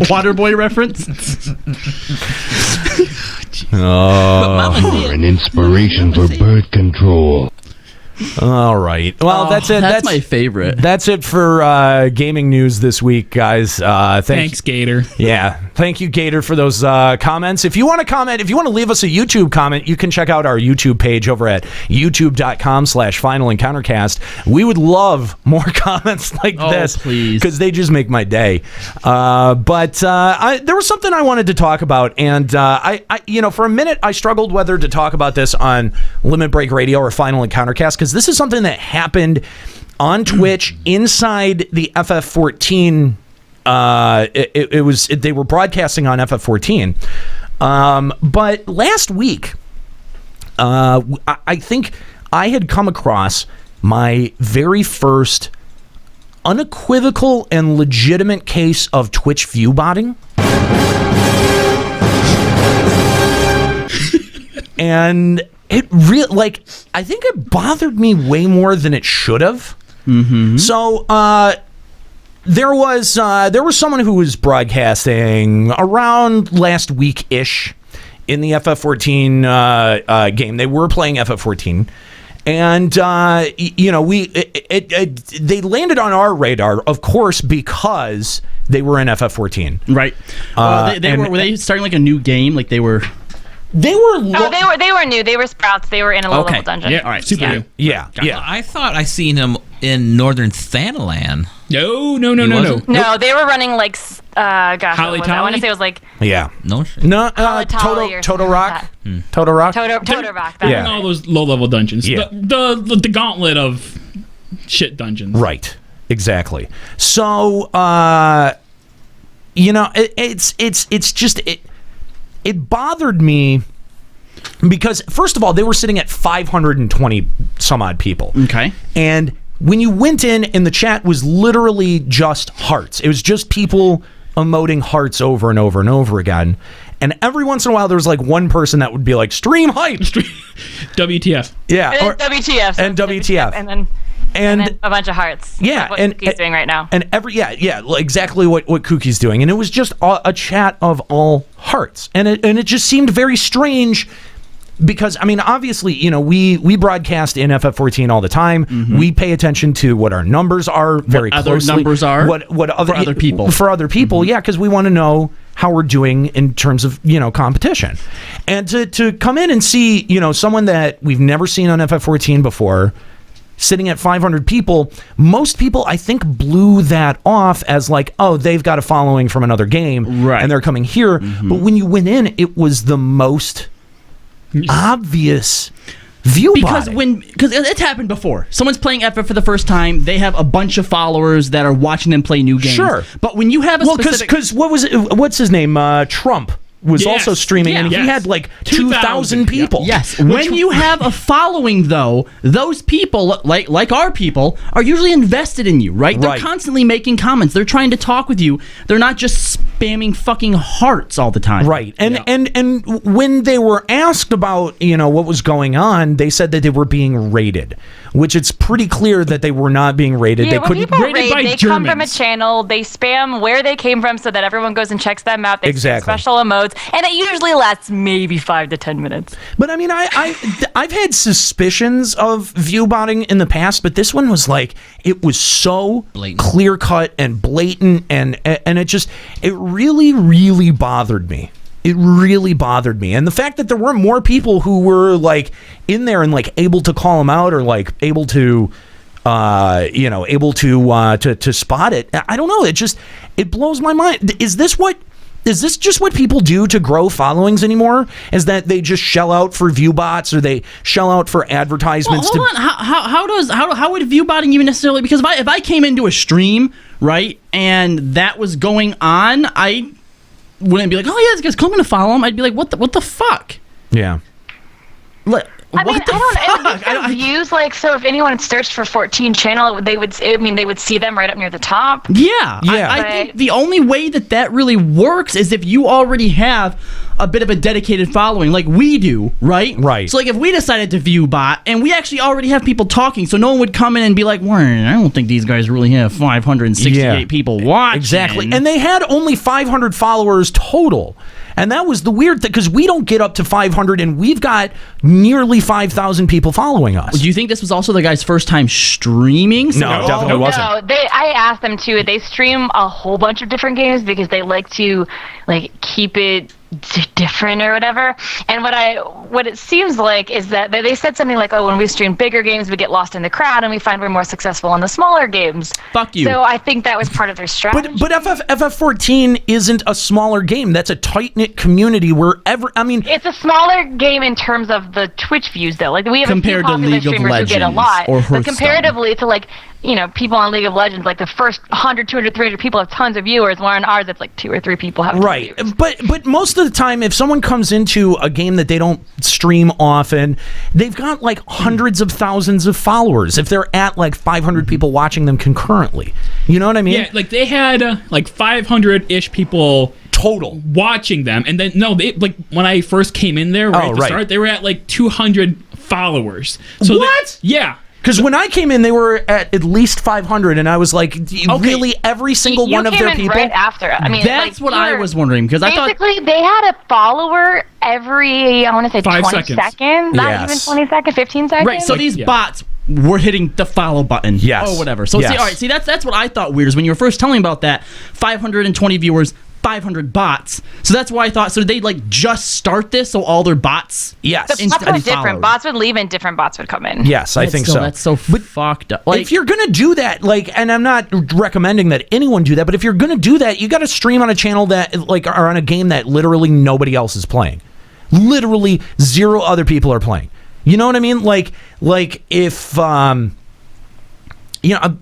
Waterboy reference. Oh. An inspiration for birth control. All right. Well, that's it. That's my favorite. That's it for gaming news this week, guys. Thanks, Gator. Yeah. Thank you, Gator, for those comments. If you want to comment, if you want to leave us a YouTube comment, you can check out our YouTube page over at youtube.com/finalencountercast. We would love more comments like this. Please. Because they just make my day. But there was something I wanted to talk about. And, I for a minute, I struggled whether to talk about this on Limit Break Radio or Final Encountercast, because this is something that happened on Twitch inside the FF14. They were broadcasting on FF14. But last week, I think I had come across my very first unequivocal and legitimate case of Twitch viewbotting. And it really, I think it bothered me way more than it should have. Mm-hmm. So, there was someone who was broadcasting around last week-ish in the FF14 game. They were playing FF14. And, they landed on our radar, of course, because they were in FF14. Right. Were they starting like a new game? Like they were... They were new. They were Sprouts. They were in a low-level dungeon. Yeah, all right, super new. Yeah. I thought I seen him in Northern Thanalan. No. No, they were running like, Holly I want to say it was like... Yeah. No. Toto Rock. Toto Rock. Toto Rock. Yeah. All those low-level dungeons. Yeah. The gauntlet of shit dungeons. Right. Exactly. So, it's just... It bothered me because, first of all, they were sitting at 520 some odd people. Okay. And when you went in, and the chat was literally just hearts. It was just people emoting hearts over and over and over again. And every once in a while, there was like one person that would be like, stream hype. WTF. Yeah. And WTF. And WTF. And then a bunch of hearts. Yeah, like what Cookie's doing right now. And exactly what Cookie's doing. And it was just a chat of all hearts. And it just seemed very strange because, I mean, obviously, we broadcast in FF14 all the time. Mm-hmm. We pay attention to what our numbers are very closely. Other numbers are what other people. For other people, mm-hmm. Yeah, because we want to know how we're doing in terms of, competition. And to come in and see, someone that we've never seen on FF14 before, sitting at 500 people, most people, I think, blew that off as like, oh, they've got a following from another game, right, and they're coming here. Mm-hmm. But when you went in, it was the most obvious view because it's happened before. Someone's playing FF for the first time. They have a bunch of followers that are watching them play new games. Sure, but when you have a specific... because what's his name? Trump was also streaming, and he had like 2,000 people. Yes. When you have a following, though, those people, like our people, are usually invested in you, right? They're constantly making comments. They're trying to talk with you. They're not just spamming fucking hearts all the time. Right. And when they were asked about, what was going on, they said that they were being raided, which it's pretty clear that they were not being raided. Yeah, they couldn't they come from a channel, they spam where they came from so that everyone goes and checks them out. They exactly. Special emotes. And it usually lasts maybe 5 to 10 minutes. But I mean, I've had suspicions of viewbotting in the past, but this one was like, it was so clear cut and blatant, and it really, really bothered me. It really bothered me. And the fact that there weren't more people who were like in there and like able to call them out or like able to to spot it. I don't know. It blows my mind. Is this just what people do to grow followings anymore? Is that they just shell out for view bots or they shell out for advertisements? Well, hold on. How would view botting even necessarily? Because if I came into a stream, right, and that was going on, I wouldn't be like, oh yeah, this guy's coming to follow him. I'd be like, what the fuck? Yeah. I don't views so if anyone searched for 14 channel, they would see them right up near the top. Yeah. I think the only way that really works is if you already have a bit of a dedicated following like we do, right? Right. So like if we decided to view bot and we actually already have people talking, so no one would come in and be like, well, I don't think these guys really have 568 people watching. Exactly. And they had only 500 followers total. And that was the weird thing, because we don't get up to 500, and we've got nearly 5,000 people following us. Do you think this was also the guy's first time streaming? No, definitely wasn't. No, I asked them to. They stream a whole bunch of different games because they like to keep it different or whatever. And what it seems like is that they said something like, oh, when we stream bigger games, we get lost in the crowd and we find we're more successful on the smaller games. Fuck you. So I think that was part of their strategy. But FF14 isn't a smaller game. That's a tight-knit community it's a smaller game in terms of the Twitch views, though. Like, we have compared a few to popular League of streamers who get a Legends lot, or but Hearthstone. comparatively to people on League of Legends, like the first 100, 200, 300 people have tons of viewers, where on ours it's like 2 or 3 people have right. But most of the time, if someone comes into a game that they don't stream often, they've got like hundreds of thousands of followers. If they're at like 500 people watching them concurrently, you know what I mean? Yeah, like they had like 500-ish people total watching them, and then when I first came in there at the start, they were at like 200 followers. So what? Yeah. Because when I came in, they were at least 500, and I was like, really, every single one of their people? Right after. I mean, that's what I was wondering, because I thought basically they had a follower every, I want to say 5 20 seconds. Not even 20 seconds, 15 seconds. Right, so these bots were hitting the follow button. Yes. Or whatever. So, see, that's what I thought weird is when you were first telling me about that, 520 viewers, 500 bots. So that's why I thought, so did they just start this so all their bots? Yes. The bots were different. Bots would leave and different bots would come in. Yes, I think so. That's so fucked up. If you're going to do that, and I'm not recommending that anyone do that, but if you're going to do that, you got to stream on a channel that, or on a game that literally nobody else is playing. Literally 0 other people are playing. You know what I mean? Like if...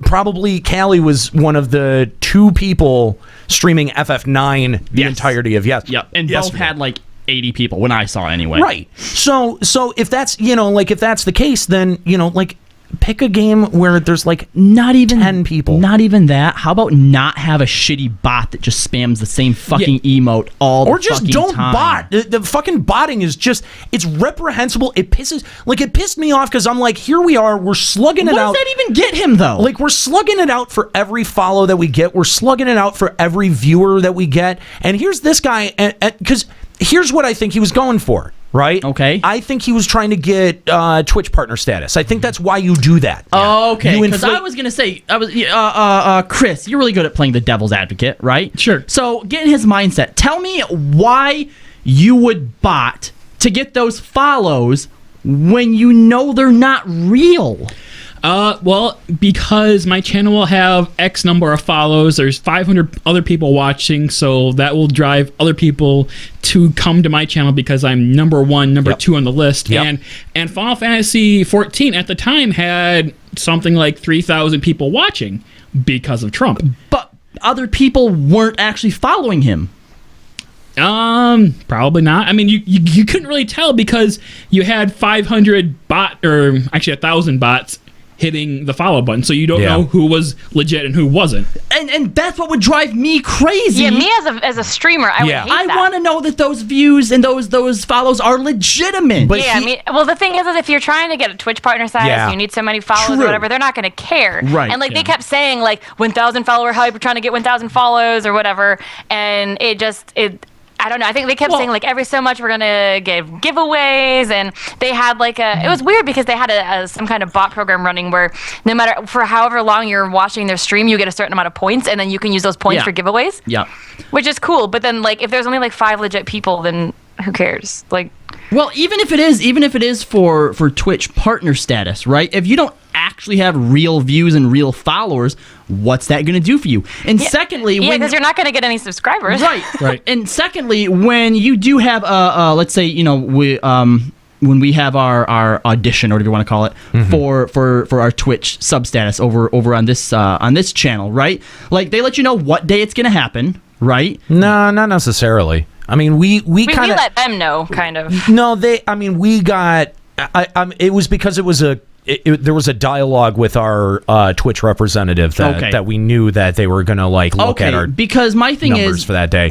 probably Callie was one of the 2 people streaming FF9 the entirety of and both had like 80 people when I saw it anyway. Right. So if that's if that's the case, then pick a game where there's not even 10 people. Not even that. How about not have a shitty bot that just spams the same fucking emote all the or just fucking don't time. bot. The fucking botting is just, it's reprehensible. It pissed me off because I'm like, here we are, we're slugging it out. What does that even get him though? We're slugging it out for every follow that we get. We're slugging it out for every viewer that we get. And here's this guy, because here's what I think he was going for. Right? Okay. I think he was trying to get Twitch partner status. I think that's why you do that. Okay. Because I was going to say, Chris, you're really good at playing the devil's advocate, right? Sure. So get in his mindset. Tell me why you would bot to get those follows when you know they're not real. Well, because my channel will have X number of follows, there's 500 other people watching, so that will drive other people to come to my channel because I'm number 1, number 2 on the list. And Final Fantasy 14 at the time had something like 3,000 people watching because of Trump. But other people weren't actually following him. Probably not. I mean, you couldn't really tell because you had 500 or actually 1,000 bots hitting the follow button, so you don't know who was legit and who wasn't. And that's what would drive me crazy. Yeah, me as a streamer, I would hate that. I want to know that those views and those follows are legitimate. But the thing is if you're trying to get a Twitch partner status, you need so many followers or whatever, they're not going to care. Right. And they kept saying 1,000 follower hype, we're trying to get 1,000 follows or whatever, and I don't know. I think they kept saying every so much we're gonna give giveaways, and they had it was weird because they had some kind of bot program running where no matter for however long you're watching their stream, you get a certain amount of points, and then you can use those points for giveaways. Yeah, which is cool. But then if there's only 5 legit people, then who cares? Well, even if it is for Twitch partner status, right? If you don't actually have real views and real followers, what's that going to do for you? And secondly, because you're not going to get any subscribers, right? And secondly, when you do have let's say when we have our audition, or whatever you want to call it, for our Twitch sub status over on this channel, right? They let you know what day it's going to happen, right? No, not necessarily. I mean, we kind of let them know, kind of. No, we got. It was because it was there was a dialogue with our Twitch representative that we knew that they were going to look at our because my thing numbers is for that day.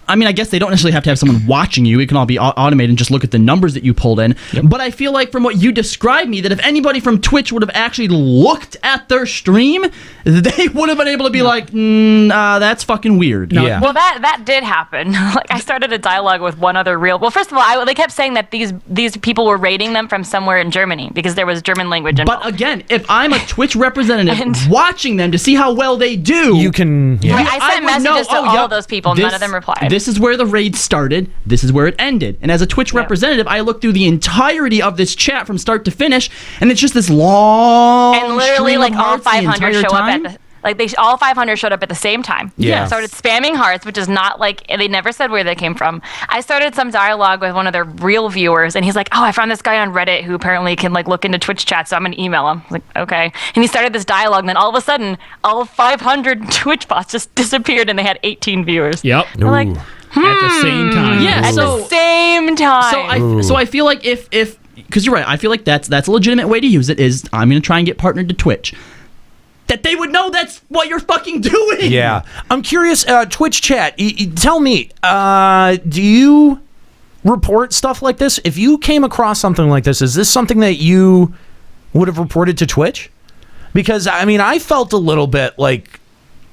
I mean, I guess they don't necessarily have to have someone watching you. It can all be automated and just look at the numbers that you pulled in. But I feel like from what you described me, that if anybody from Twitch would have actually looked at their stream, they would have been able to be like, that's fucking weird. Yeah. Well, that did happen. Like, I started a dialogue with one other real. Well, first of all, they kept saying that these people were rating them from somewhere in Germany because there was German language involved. But again, if I'm a Twitch representative watching them to see how well they do, you can. Yeah. Right, I sent messages to all of those people. None of them replied. This is where the raid started. This is where it ended. And as a Twitch representative, I looked through the entirety of this chat from start to finish, and it's just this long. And literally, stream like of all hearts the 500 entire show time. up at all 500 showed up at the same time. Yeah. Started spamming hearts, which is not like, they never said where they came from. I started some dialogue with one of their real viewers, and he's like, oh, I found this guy on Reddit who apparently can like look into Twitch chat, so I'm gonna email him. I was like, okay. And he started this dialogue, and then all of a sudden, all 500 Twitch bots just disappeared, and they had 18 viewers. Yep. I'm like, At the same time. Yeah, at the same time. So I feel like if because you're right, I feel like that's a legitimate way to use it. Is I'm gonna try and get partnered to Twitch. That they would know that's what you're fucking doing. Yeah. I'm curious, Twitch chat, tell me, do you report stuff like this? If you came across something like this, is this something that you would have reported to Twitch? Because, I mean, I felt a little bit like,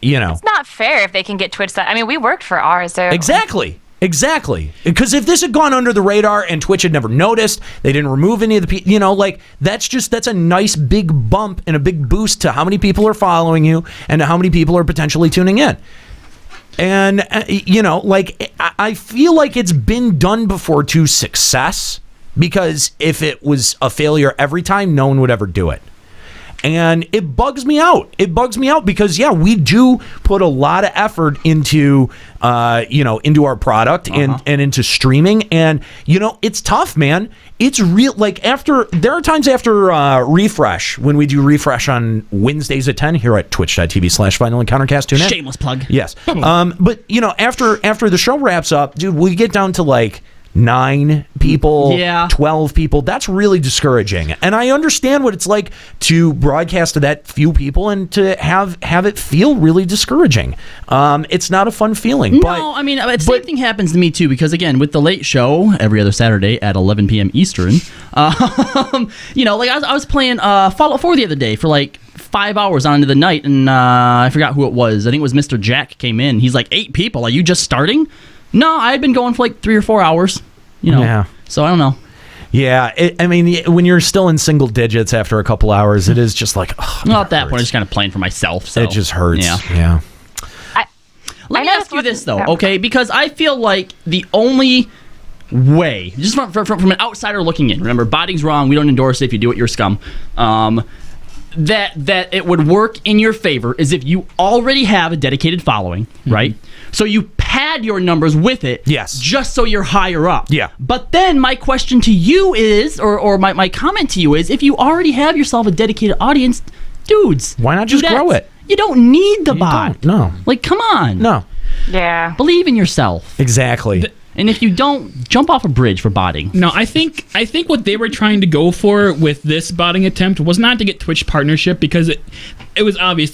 It's not fair if they can get Twitch that. I mean, we worked for ours, so. Exactly. Because if this had gone under the radar and Twitch had never noticed, they didn't remove any of the people, that's a nice big bump and a big boost to how many people are following you and how many people are potentially tuning in. And, I feel like it's been done before to success, because if it was a failure every time, no one would ever do it. And it bugs me out. Because, we do put a lot of effort into, into our product and into streaming. And, it's tough, man. It's real. Like, there are times after refresh, when we do refresh on Wednesdays at 10 here at twitch.tv/Final Encountercast. Tune in. Shameless plug. Yes. But, after the show wraps up, dude, we get down to like 9 people, 12 people. That's really discouraging. And I understand what it's like to broadcast to that few people and to have it feel really discouraging. It's not a fun feeling. No, I mean, the same thing happens to me too, because again, with the late show every other Saturday at 11 p.m. Eastern, I was playing Fallout 4 the other day for like 5 hours on into the night, and I forgot who it was. I think it was Mr. Jack came in. He's like, 8 people. Are you just starting? No, I had been going for like 3 or 4 hours, Yeah. So I don't know. Yeah, when you're still in single digits after a couple hours, it is just like, at that point, I'm just kind of playing for myself. So it just hurts. Yeah. Let me ask you this though, okay? Because I feel like the only way, just from an outsider looking in, remember, botting's wrong. We don't endorse it. If you do it, you're scum. That it would work in your favor is if you already have a dedicated following, right? So you pad your numbers with it, just so you're higher up. Yeah. But then my question to you is, or my comment to you is, if you already have yourself a dedicated audience, dudes, why not just grow it? You don't need the bot. No. Like, come on. No. Yeah. Believe in yourself. Exactly. And if you don't, jump off a bridge for botting. No, I think what they were trying to go for with this botting attempt was not to get Twitch partnership, because it was obvious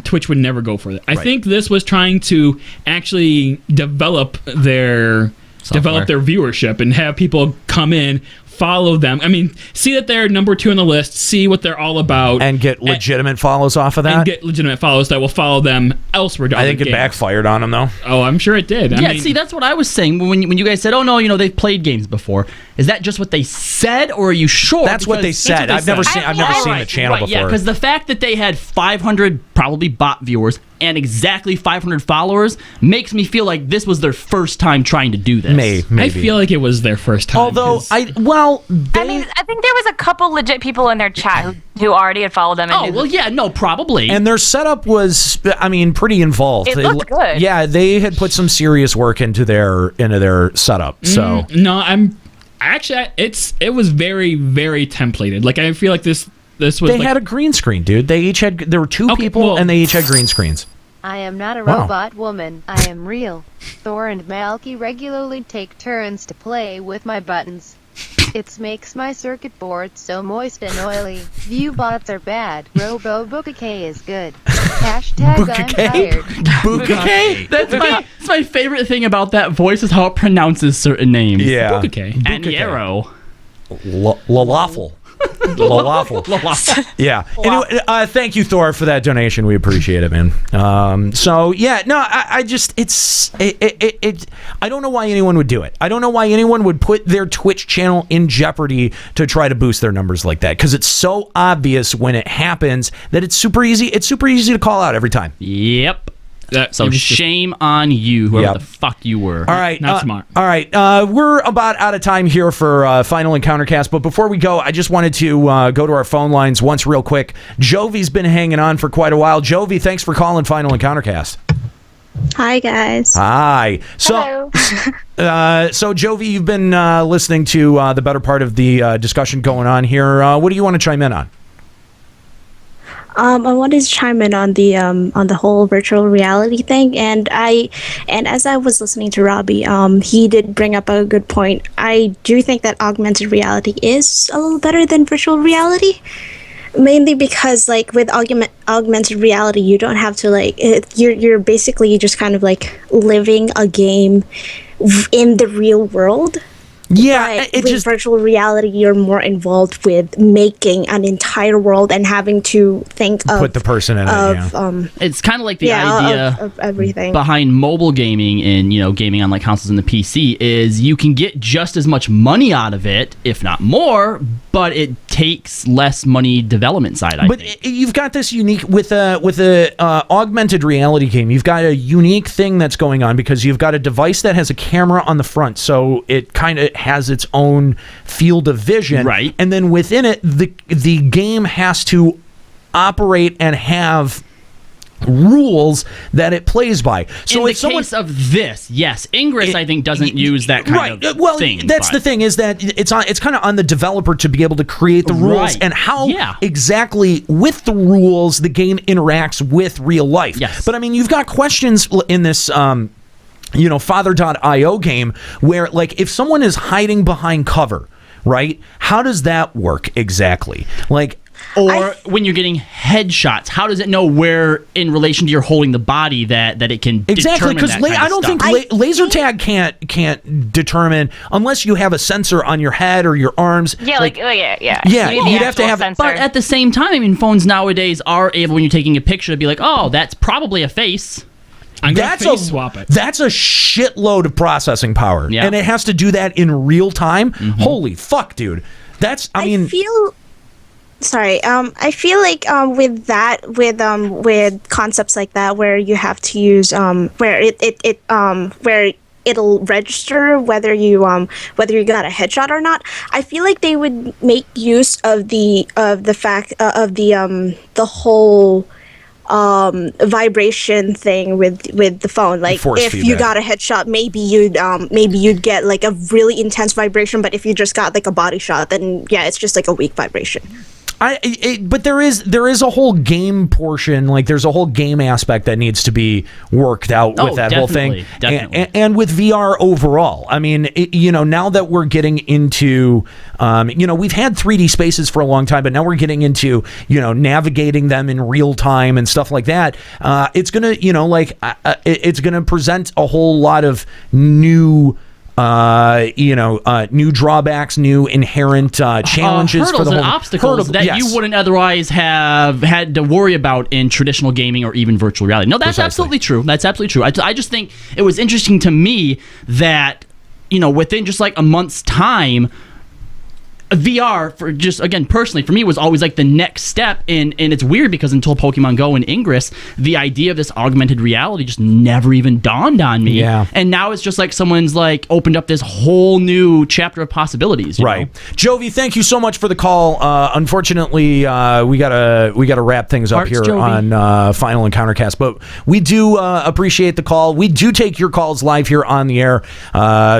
Twitch would never go for that. I think this was trying to actually develop their viewership and have people come in, follow them. I mean, see that they're number 2 on the list, see what they're all about, and get legitimate follows off of that. And get legitimate follows that will follow them elsewhere. I think it backfired on them, though. Oh, I'm sure it did. I mean, see, that's what I was saying when you guys said, "Oh no, they've played games before." Is that just what they said, or are you sure? That's what they said. I've never seen the channel before. Yeah, because the fact that they had 500 probably bot viewers and exactly 500 followers makes me feel like this was their first time trying to do this. Maybe. I feel like it was their first time. Although I think there was a couple legit people in their chat who already had followed them. And probably. And their setup was, pretty involved. It looked good. Yeah, they had put some serious work into their setup. So it was very, very templated. Like, I feel like this was. They had a green screen, dude. There were 2 people, and they each had green screens. I am not a robot woman. I am real. Thor and Malky regularly take turns to play with my buttons. It makes my circuit board so moist and oily. Viewbots are bad. RoboBookK is good. Hashtag I'm tired. Bukake? That's my favorite thing about that voice is how it pronounces certain names. Yeah. Bukake. Aniero. Lalafel. Lalafel. Yeah. Anyway, thank you, Thor, for that donation. We appreciate it, man. I just, I don't know why anyone would do it. I don't know why anyone would put their Twitch channel in jeopardy to try to boost their numbers like that, because it's so obvious when it happens that it's super easy. It's super easy to call out every time. Yep. So shame on you, whoever the fuck you were. All right. Not smart. All right. We're about out of time here for Final Encountercast, but before we go, I just wanted to go to our phone lines once real quick. Jovi's been hanging on for quite a while. Jovi, thanks for calling Final Encountercast. Hi, guys. Hi. So, so Jovi, you've been listening to the better part of the discussion going on here. What do you want to chime in on? I wanted to chime in on the whole virtual reality thing, and as I was listening to Robbie, he did bring up a good point. I do think that augmented reality is a little better than virtual reality, mainly because like with augmented reality, you don't have to you're basically just kind of like living a game in the real world. Yeah, but with virtual reality, you're more involved with making an entire world and having to think of put the person in it. It's kind of like the idea of everything behind mobile gaming and gaming on like consoles and the PC is you can get just as much money out of it, if not more, but it takes less money development side. I think. You've got this unique with a augmented reality game. You've got a unique thing that's going on because you've got a device that has a camera on the front, so it kind of has its own field of vision, right? And then within it, the game has to operate and have rules that it plays by. So in the case of this, yes, Ingress I think doesn't use that kind of thing. That's the thing, is that it's kind of on the developer to be able to create the rules and how exactly with the rules the game interacts with real life. Yes. But I mean, you've got questions in this Father.io game where, like, if someone is hiding behind cover, right? How does that work exactly? Like, or when you're getting headshots, how does it know where, in relation to your holding the body, that it can exactly? Because I don't think laser tag can't determine unless you have a sensor on your head or your arms. Yeah, yeah. You'd have to have. Sensor. But at the same time, I mean, phones nowadays are able, when you're taking a picture, to be like, oh, that's probably a face. I'm going to face swap it. That's a shitload of processing power. Yeah. And it has to do that in real time. Mm-hmm. Holy fuck, dude. I feel like with concepts like that where you have to use where it'll register whether you got a headshot or not. I feel like they would make use of the fact of the whole vibration thing with the phone. Like if you got a headshot, maybe you'd get like a really intense vibration, but if you just got like a body shot, then yeah, it's just like a weak vibration. But there is a whole game portion, like there's a whole game aspect that needs to be worked out with that whole thing, and with VR overall. I mean, now that we're getting into, we've had 3D spaces for a long time, but now we're getting into, navigating them in real time and stuff like that. It's gonna, it's gonna present a whole lot of new. New drawbacks, new inherent challenges hurdles for the and whole obstacles that you wouldn't otherwise have had to worry about in traditional gaming or even virtual reality. No, that's absolutely true. That's absolutely true. I just think it was interesting to me that within just like a month's time, VR, for just, again, personally, for me, was always like the next step. And it's weird because until Pokemon Go and Ingress, the idea of this augmented reality just never even dawned on me. Yeah. And now it's just like someone's like opened up this whole new chapter of possibilities. Right. Jovi, thank you so much for the call. Unfortunately, we gotta wrap things up here on Final Encountercast, but we do appreciate the call. We do take your calls live here on the air,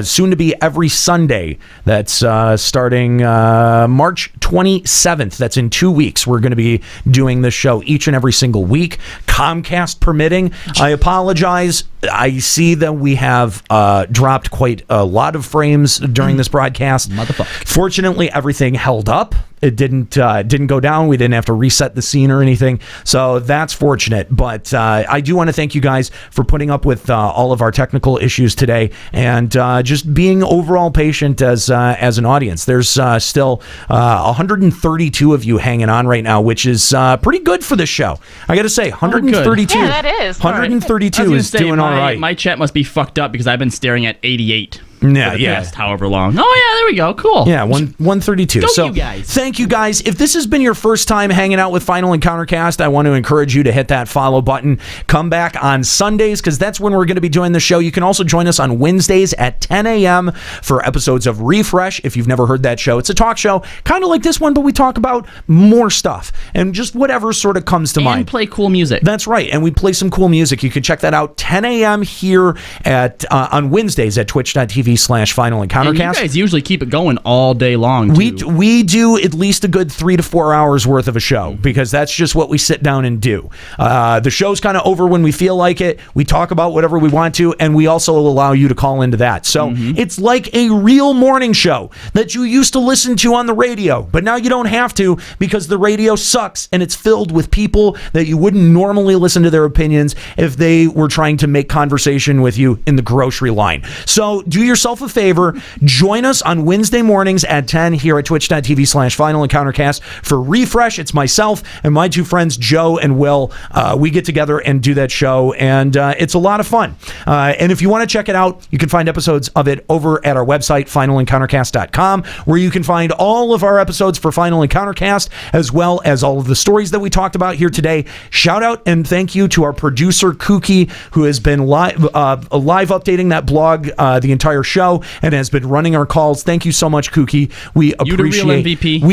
soon to be every Sunday. That's starting March 27th. That's in 2 weeks. We're going to be doing this show each and every single week, Comcast permitting. I apologize. I see that we have dropped quite a lot of frames during this broadcast. Motherfucker. Fortunately, everything held up. it didn't go down. We didn't have to reset the scene or anything, so that's fortunate. But I do want to thank you guys for putting up with all of our technical issues today, and just being overall patient as an audience. There's still 132 of you hanging on right now, which is pretty good for this show. I got to say, 132. Yeah, that is. 132 is doing all right. My chat must be fucked up because I've been staring at 88. Yeah, for the past however long. Oh yeah, there we go. Cool. Yeah, 132. Go so you guys. Thank you guys. If this has been your first time hanging out with Final Encountercast, I want to encourage you to hit that follow button. Come back on Sundays because that's when we're going to be doing the show. You can also join us on Wednesdays at 10 a.m. for episodes of Refresh. If you've never heard that show, it's a talk show, kind of like this one, but we talk about more stuff and just whatever sort of comes to mind. And play cool music. That's right, and we play some cool music. You can check that out 10 a.m. here at on Wednesdays at twitch.tv/Final Encountercast. And you guys usually keep it going all day long, too. We do at least a good 3 to 4 hours worth of a show because that's just what we sit down and do. The show's kind of over when we feel like it. We talk about whatever we want to, and we also allow you to call into that. So it's like a real morning show that you used to listen to on the radio, but now you don't have to because the radio sucks and it's filled with people that you wouldn't normally listen to their opinions if they were trying to make conversation with you in the grocery line. So do yourself a favor. Join us on Wednesday mornings at 10 here at twitch.tv/Final Encountercast for Refresh. It's myself and my two friends, Joe and Will. We get together and do that show, and it's a lot of fun. And if you want to check it out, you can find episodes of it over at our website, finalencountercast.com, where you can find all of our episodes for Final Encountercast, as well as all of the stories that we talked about here today. Shout out and thank you to our producer, Kooky, who has been live updating that blog the entire show and has been running our calls. Thank you so much, Kooky. We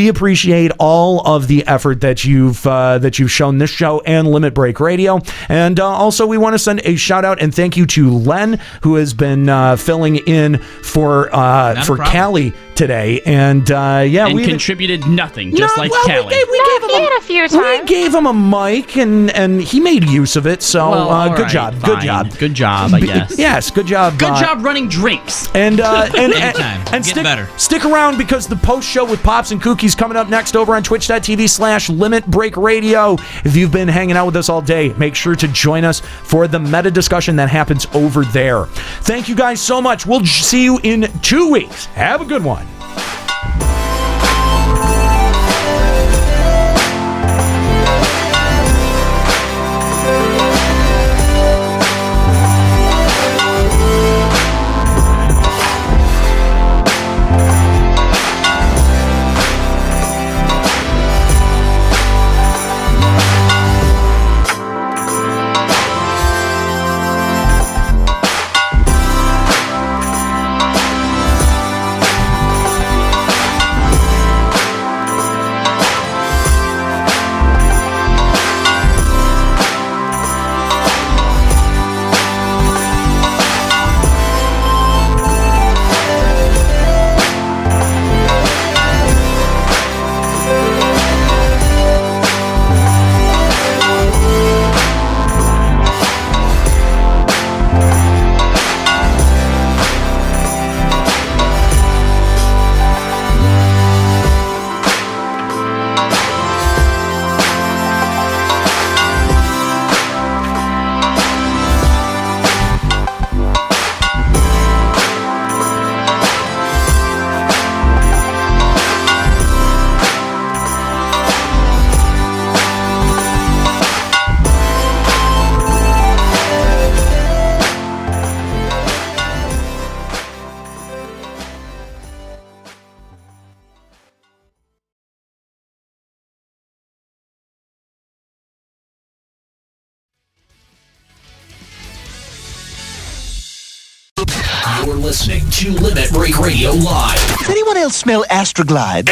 appreciate all of the effort that you've shown this show and Limit Break Radio. And also we want to send a shout out and thank you to Len, who has been filling in for Callie today. And we contributed nothing, just like Callie. We gave him a mic and he made use of it. So good job. Good job, I guess. Yes, good job. Good job running drinks. And better. Stick around because the post show with Pops and Cookies coming up next over on twitch.tv/Limit Break Radio. If you've been hanging out with us all day, make sure to join us for the meta discussion that happens over there. Thank you guys so much. We'll see you in 2 weeks. Have a good one. You're listening to Limit Break Radio Live. Does anyone else smell Astroglide?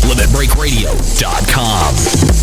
LimitBreakRadio.com.